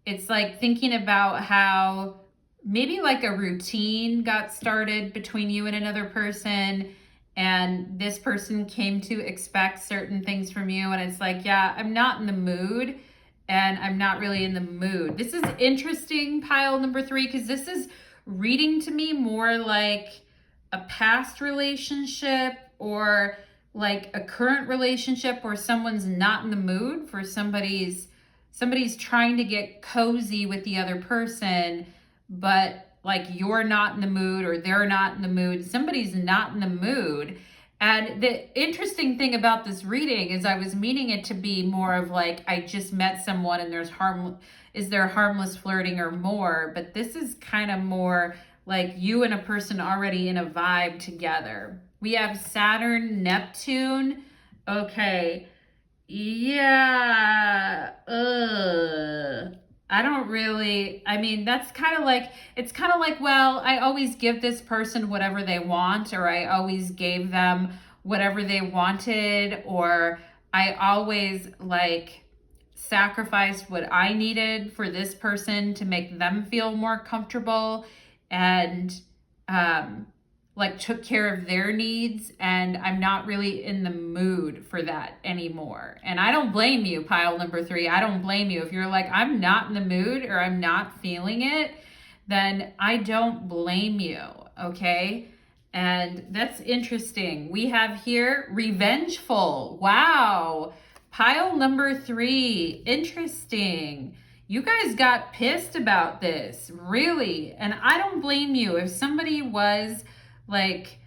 it's like thinking about how maybe like a routine got started between you and another person, and this person came to expect certain things from you, and it's like, yeah, I'm not in the mood, and I'm not really in the mood. This is interesting, pile number 3, because this is reading to me more like a past relationship or like a current relationship where someone's not in the mood for somebody's trying to get cozy with the other person, but like you're not in the mood or they're not in the mood. Somebody's not in the mood. And the interesting thing about this reading is I was meaning it to be more of like, I just met someone and is there harmless flirting or more? But this is kind of more like you and a person already in a vibe together. We have Saturn, Neptune. Okay. Yeah. I mean, that's kind of like, it's kind of like, well, I always give this person whatever they want, or I always gave them whatever they wanted, or I always like sacrificed what I needed for this person to make them feel more comfortable, and like took care of their needs, and I'm not really in the mood for that anymore. And I don't blame you, pile number 3. I don't blame you. If you're like, I'm not in the mood or I'm not feeling it, then I don't blame you, okay? And that's interesting. We have here revengeful. Wow. Pile number 3. Interesting. You guys got pissed about this, really. And I don't blame you. If somebody was like,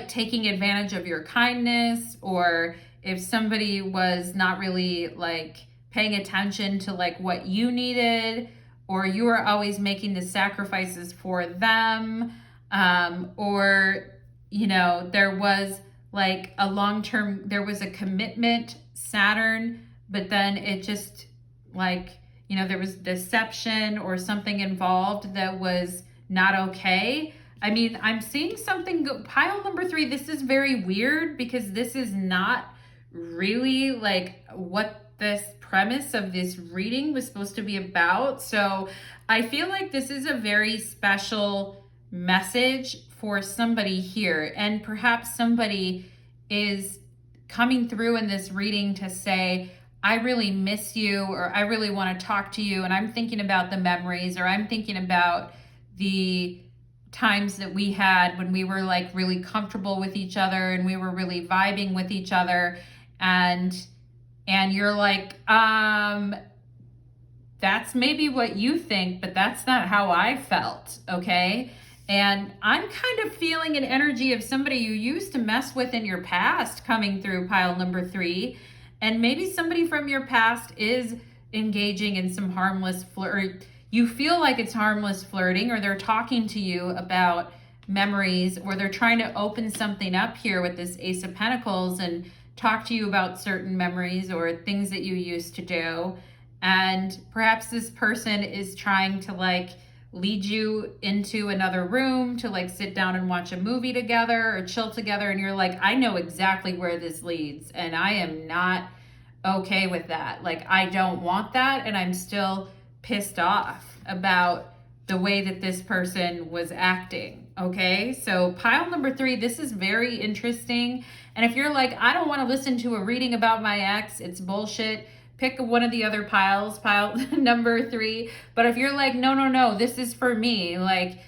taking advantage of your kindness, or if somebody was not really like paying attention to like what you needed, or you were always making the sacrifices for them, or there was like a long-term, there was a commitment, Saturn, but then it just like, there was deception or something involved that was not okay. I mean, I'm seeing something pile number 3. This is very weird because this is not really like what this premise of this reading was supposed to be about. So I feel like this is a very special message for somebody here. And perhaps somebody is coming through in this reading to say, I really miss you, or I really want to talk to you. And I'm thinking about the memories, or I'm thinking about the times that we had when we were like really comfortable with each other and we were really vibing with each other, and you're like, that's maybe what you think, but that's not how I felt, okay? And I'm kind of feeling an energy of somebody you used to mess with in your past coming through pile number 3, and maybe somebody from your past is engaging in some harmless flirt. You feel like it's harmless flirting, or they're talking to you about memories, or they're trying to open something up here with this Ace of Pentacles and talk to you about certain memories or things that you used to do. And perhaps this person is trying to like lead you into another room to like sit down and watch a movie together or chill together. And you're like, I know exactly where this leads, and I am not okay with that. Like, I don't want that. And I'm still pissed off about the way that this person was acting. Okay, so pile number 3, this is very interesting. And if you're like, I don't want to listen to a reading about my ex, it's bullshit, pick one of the other piles, pile number 3. But if you're like, no, this is for me, like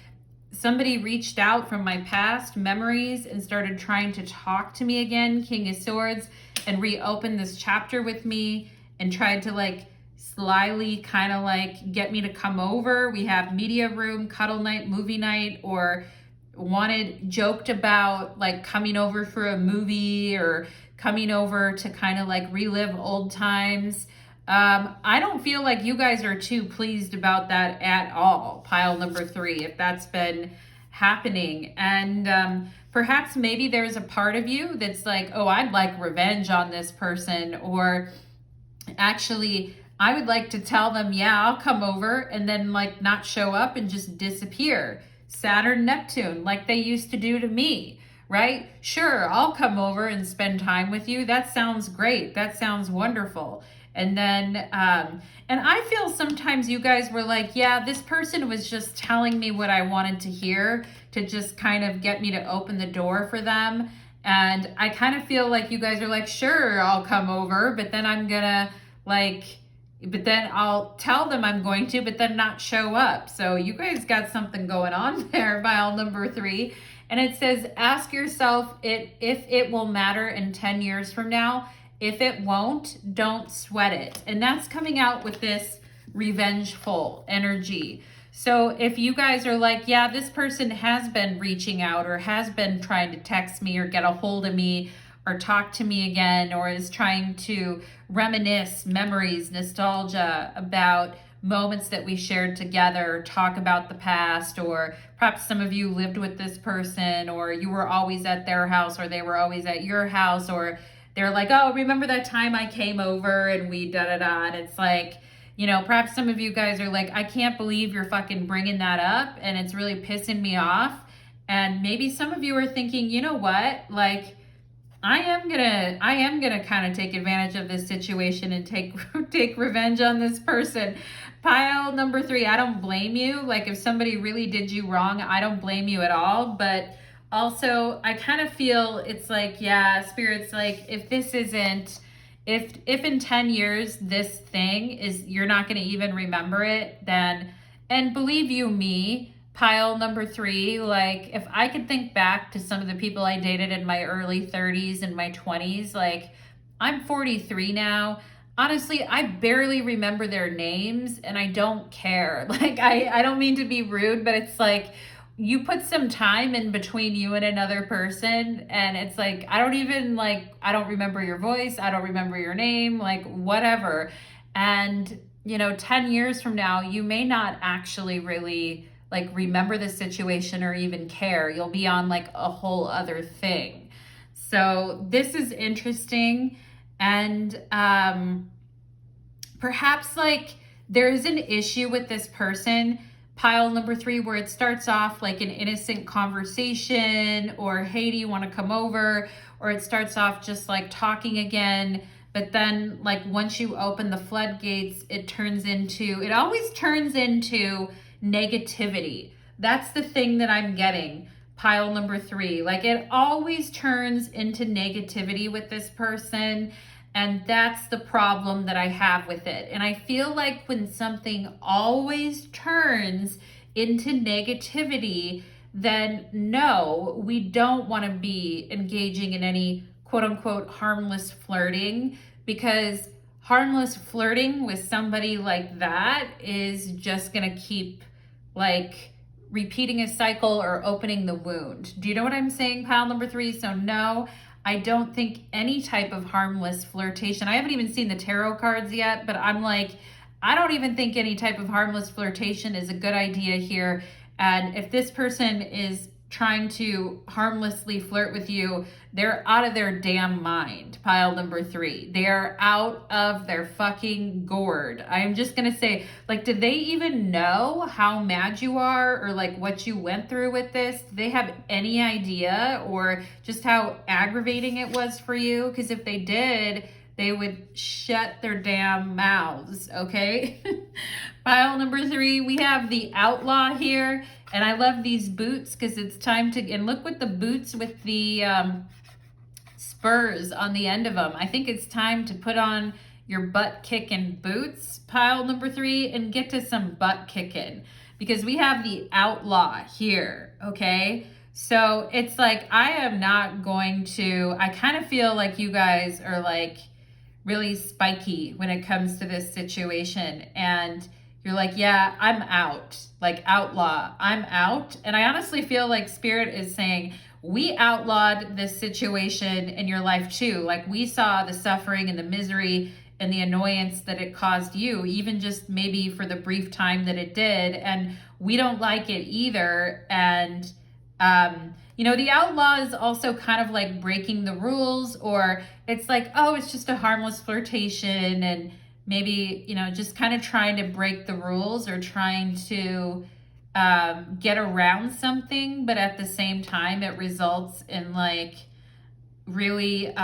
somebody reached out from my past memories and started trying to talk to me again, King of Swords, and reopen this chapter with me and tried to like slyly kind of like get me to come over. We have media room, cuddle night, movie night, or joked about like coming over for a movie or coming over to kind of like relive old times. I don't feel like you guys are too pleased about that at all, pile number 3, if that's been happening. And perhaps maybe there's a part of you that's like, oh, I'd like revenge on this person, or actually I would like to tell them, yeah, I'll come over, and then like not show up and just disappear. Saturn, Neptune, like they used to do to me, right? Sure, I'll come over and spend time with you. That sounds great. That sounds wonderful. And then, and I feel sometimes you guys were like, yeah, this person was just telling me what I wanted to hear to just kind of get me to open the door for them. And I kind of feel like you guys are like, sure, I'll come over, but then I'm gonna but then I'll tell them I'm going to, but then not show up. So you guys got something going on there, pile number 3. And it says, ask yourself if it will matter in 10 years from now. If it won't, don't sweat it. And that's coming out with this revengeful energy. So if you guys are like, yeah, this person has been reaching out or has been trying to text me or get a hold of me or talk to me again, or is trying to reminisce memories, nostalgia about moments that we shared together, talk about the past, or perhaps some of you lived with this person, or you were always at their house, or they were always at your house, or they're like, oh, remember that time I came over and we da-da-da, and it's like, perhaps some of you guys are like, I can't believe you're fucking bringing that up, and it's really pissing me off. And maybe some of you are thinking, you know what, like, I am gonna kind of take advantage of this situation and take revenge on this person. Pile number 3, I don't blame you. Like, if somebody really did you wrong, I don't blame you at all. But also, I kind of feel it's like, yeah, Spirit's like, if this isn't, if in 10 years this thing is, you're not going to even remember it, then, and believe you me, pile number 3, like if I could think back to some of the people I dated in my early 30s and my 20s, like I'm 43 now. honestly, I barely remember their names and I don't care. Like, I don't mean to be rude, but it's like you put some time in between you and another person, and it's like, I don't even like, I don't remember your voice, I don't remember your name, like, whatever. And, 10 years from now, you may not actually really like remember the situation or even care. You'll be on like a whole other thing. So, this is interesting. And perhaps like there's an issue with this person, pile number 3, where it starts off like an innocent conversation, or hey, do you want to come over? Or it starts off just like talking again. But then like once you open the floodgates, it always turns into negativity. That's the thing that I'm getting. Pile number 3, like it always turns into negativity with this person. And that's the problem that I have with it. And I feel like when something always turns into negativity, then no, we don't want to be engaging in any quote unquote harmless flirting, because harmless flirting with somebody like that is just going to keep like repeating a cycle or opening the wound. Do you know what I'm saying, pile number 3? So no, I don't think any type of harmless flirtation. I haven't even seen the tarot cards yet, but I'm like, I don't even think any type of harmless flirtation is a good idea here. And if this person is trying to harmlessly flirt with you, they're out of their damn mind. Pile number 3. They are out of their fucking gourd. I'm just gonna say, like, did they even know how mad you are, or like what you went through with this? Do they have any idea, or just how aggravating it was for you? Because if they did, they would shut their damn mouths, okay? Pile number 3, we have the outlaw here. And I love these boots because it's time to, and look with the boots with the spurs on the end of them. I think it's time to put on your butt kicking boots, pile number 3, and get to some butt kicking, because we have the outlaw here, okay? So it's like, I am not going to, I kind of feel like you guys are like really spiky when it comes to this situation. And you're like, yeah, I'm out. Like, outlaw, I'm out. And I honestly feel like Spirit is saying, we outlawed this situation in your life too. Like, we saw the suffering and the misery and the annoyance that it caused you, even just maybe for the brief time that it did. And we don't like it either. And, the outlaw is also kind of like breaking the rules, or it's like, oh, it's just a harmless flirtation. And maybe, just kind of trying to break the rules, or trying to get around something, but at the same time, it results in like really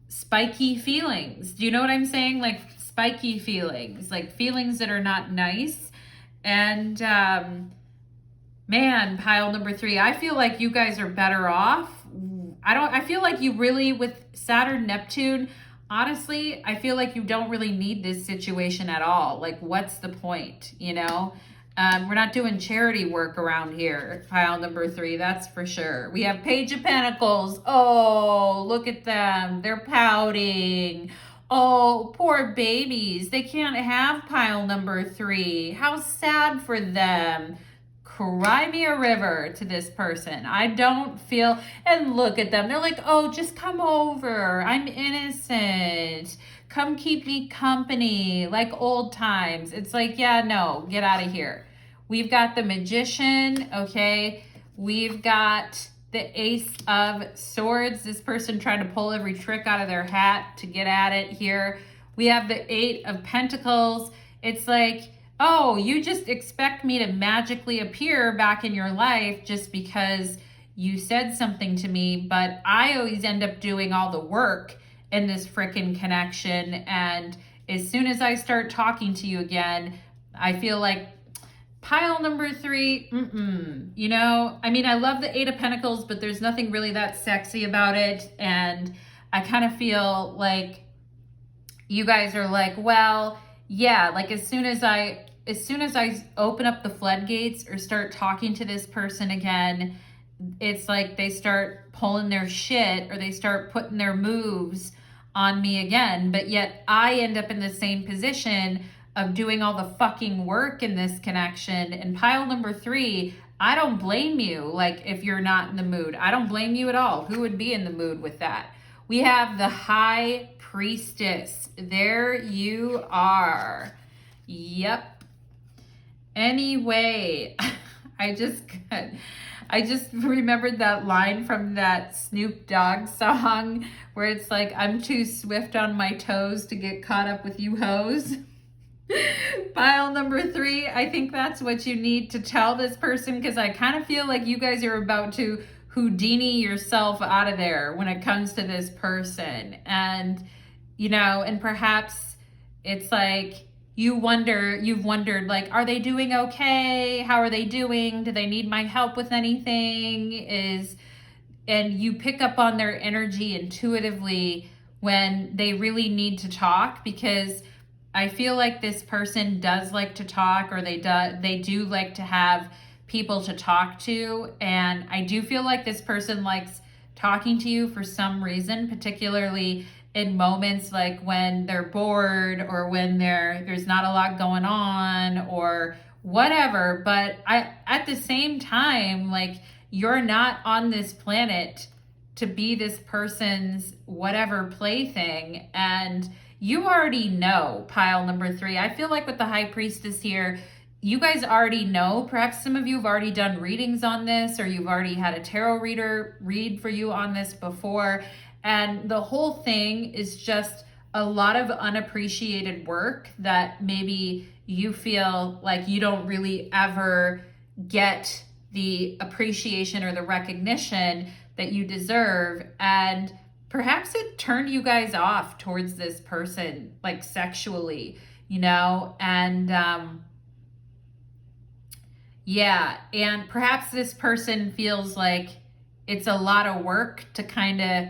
spiky feelings. Do you know what I'm saying? Like spiky feelings, like feelings that are not nice. And man, pile number 3, I feel like you guys are better off. I feel like you really, with Saturn, Neptune, honestly, I feel like you don't really need this situation at all. Like, what's the point, We're not doing charity work around here, pile number 3, that's for sure. We have Page of Pentacles. Oh, look at them. They're pouting. Oh, poor babies. They can't have pile number 3. How sad for them. Cry me a river to this person. I don't feel, and look at them. They're like, oh, just come over. I'm innocent. Come keep me company, like old times. It's like, yeah, no, get out of here. We've got the Magician, okay? We've got the Ace of Swords. This person trying to pull every trick out of their hat to get at it here. We have the 8 of Pentacles. It's like, oh, you just expect me to magically appear back in your life just because you said something to me, but I always end up doing all the work in this frickin' connection. And as soon as I start talking to you again, I feel like pile number 3, I love the 8 of Pentacles, but there's nothing really that sexy about it. And I kind of feel like you guys are like, well, yeah, like as soon as I open up the floodgates or start talking to this person again, it's like they start pulling their shit, or they start putting their moves on me again, but yet I end up in the same position of doing all the fucking work in this connection. And pile number 3, I don't blame you. Like, if you're not in the mood, I don't blame you at all. Who would be in the mood with that? We have the High Priestess. There you are. Yep. Anyway, I just remembered that line from that Snoop Dogg song where it's like, I'm too swift on my toes to get caught up with you hoes. Pile number 3, I think that's what you need to tell this person, because I kind of feel like you guys are about to Houdini yourself out of there when it comes to this person. And, you know, and perhaps it's like you've wondered, like, are they doing okay? How are they doing? Do they need my help with anything? And you pick up on their energy intuitively when they really need to talk, because I feel like this person does like to talk, or they do like to have people to talk to. And I do feel like this person likes talking to you for some reason, particularly in moments like when they're bored, or when there's not a lot going on, or whatever. But at the same time, like, you're not on this planet to be this person's whatever plaything. And you already know, pile number 3. I feel like with the High Priestess here, you guys already know. Perhaps some of you have already done readings on this, or you've already had a tarot reader read for you on this before. And the whole thing is just a lot of unappreciated work that maybe you feel like you don't really ever get the appreciation or the recognition that you deserve. And perhaps it turned you guys off towards this person, like sexually, you know? And yeah, and perhaps this person feels like it's a lot of work to kind of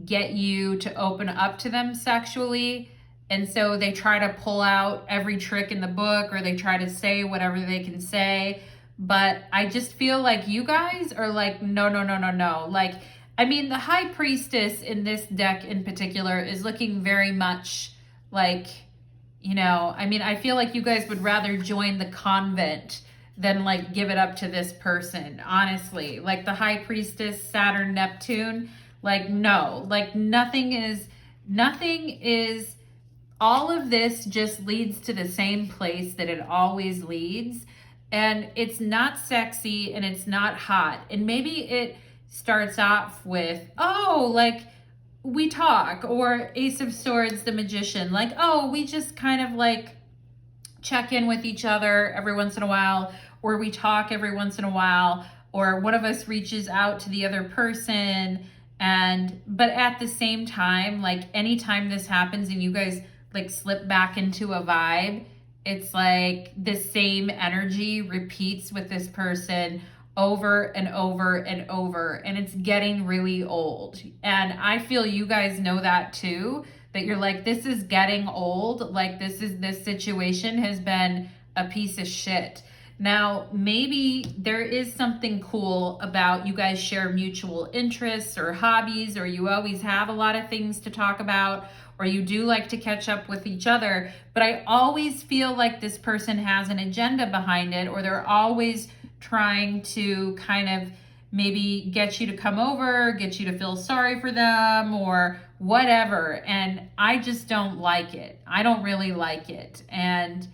get you to open up to them sexually. And so they try to pull out every trick in the book, or they try to say whatever they can say. But I just feel like you guys are like, no. Like, I mean, the High Priestess in this deck in particular is looking very much like, you know, I mean, I feel like you guys would rather join the convent than like give it up to this person, honestly. Like the High Priestess, Saturn, Neptune, like, no, like nothing is, all of this just leads to the same place that it always leads. And it's not sexy and it's not hot. And maybe it starts off with, oh, like we talk, or Ace of Swords, the Magician, like, oh, we just kind of like check in with each other every once in a while, or we talk every once in a while, or one of us reaches out to the other person. But at the same time, like anytime this happens and you guys like slip back into a vibe, it's like the same energy repeats with this person over and over and over, and it's getting really old. And I feel you guys know that too, that you're like, this is getting old. Like this situation has been a piece of shit. Now, maybe there is something cool about you guys share mutual interests or hobbies, or you always have a lot of things to talk about, or you do like to catch up with each other. But I always feel like this person has an agenda behind it, or they're always trying to kind of maybe get you to come over, get you to feel sorry for them, or whatever. And I just don't like it. I don't really like it. And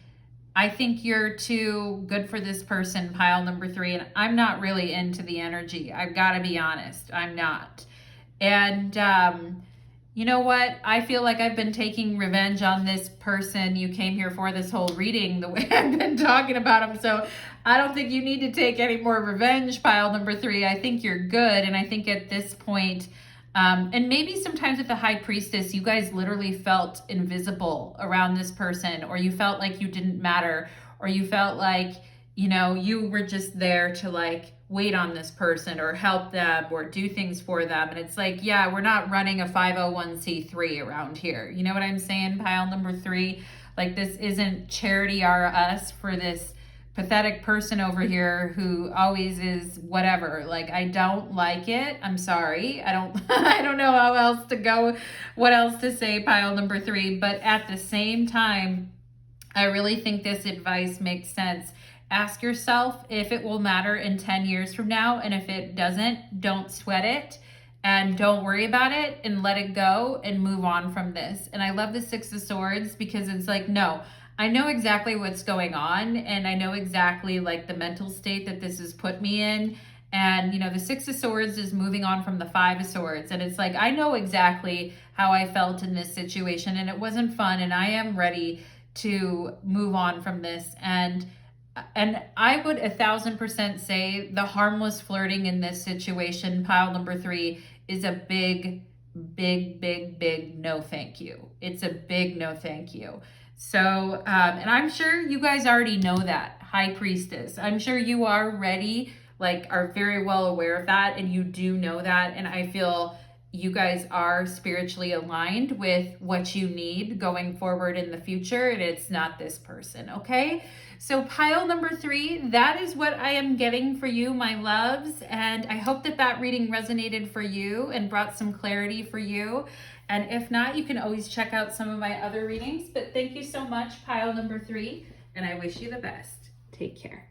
I think you're too good for this person, pile number 3. And I'm not really into the energy. I've got to be honest. I'm not. And you know what? I feel like I've been taking revenge on this person you came here for this whole reading, the way I've been talking about him. So I don't think you need to take any more revenge, pile number 3. I think you're good. And I think at this point, and maybe sometimes with the High Priestess, you guys literally felt invisible around this person, or you felt like you didn't matter, or you felt like, you know, you were just there to like wait on this person or help them or do things for them. And it's like, yeah, we're not running a 501c3 around here. You know what I'm saying, pile number 3? Like, this isn't Charity R Us for this pathetic person over here who always is whatever. Like, I don't like it. I'm sorry. I don't I don't know how else to go, what else to say, pile number 3. But at the same time, I really think this advice makes sense. Ask yourself if it will matter in 10 years from now. And if it doesn't, don't sweat it and don't worry about it and let it go and move on from this. And I love the 6 of Swords because it's like, no, I know exactly what's going on, and I know exactly like the mental state that this has put me in. And, you know, the 6 of Swords is moving on from the 5 of Swords. And it's like, I know exactly how I felt in this situation, and it wasn't fun. And I am ready to move on from this. And I would 1,000% say the harmless flirting in this situation, pile number 3, is a big, big, big, big no thank you. It's a big no thank you. So, and I'm sure you guys already know that, High Priestess. I'm sure you are ready, like are very well aware of that, and you do know that. And I feel you guys are spiritually aligned with what you need going forward in the future, and it's not this person, okay? So pile number 3, that is what I am getting for you, my loves, and I hope that that reading resonated for you and brought some clarity for you. And if not, you can always check out some of my other readings. But thank you so much, pile number 3, and I wish you the best. Take care.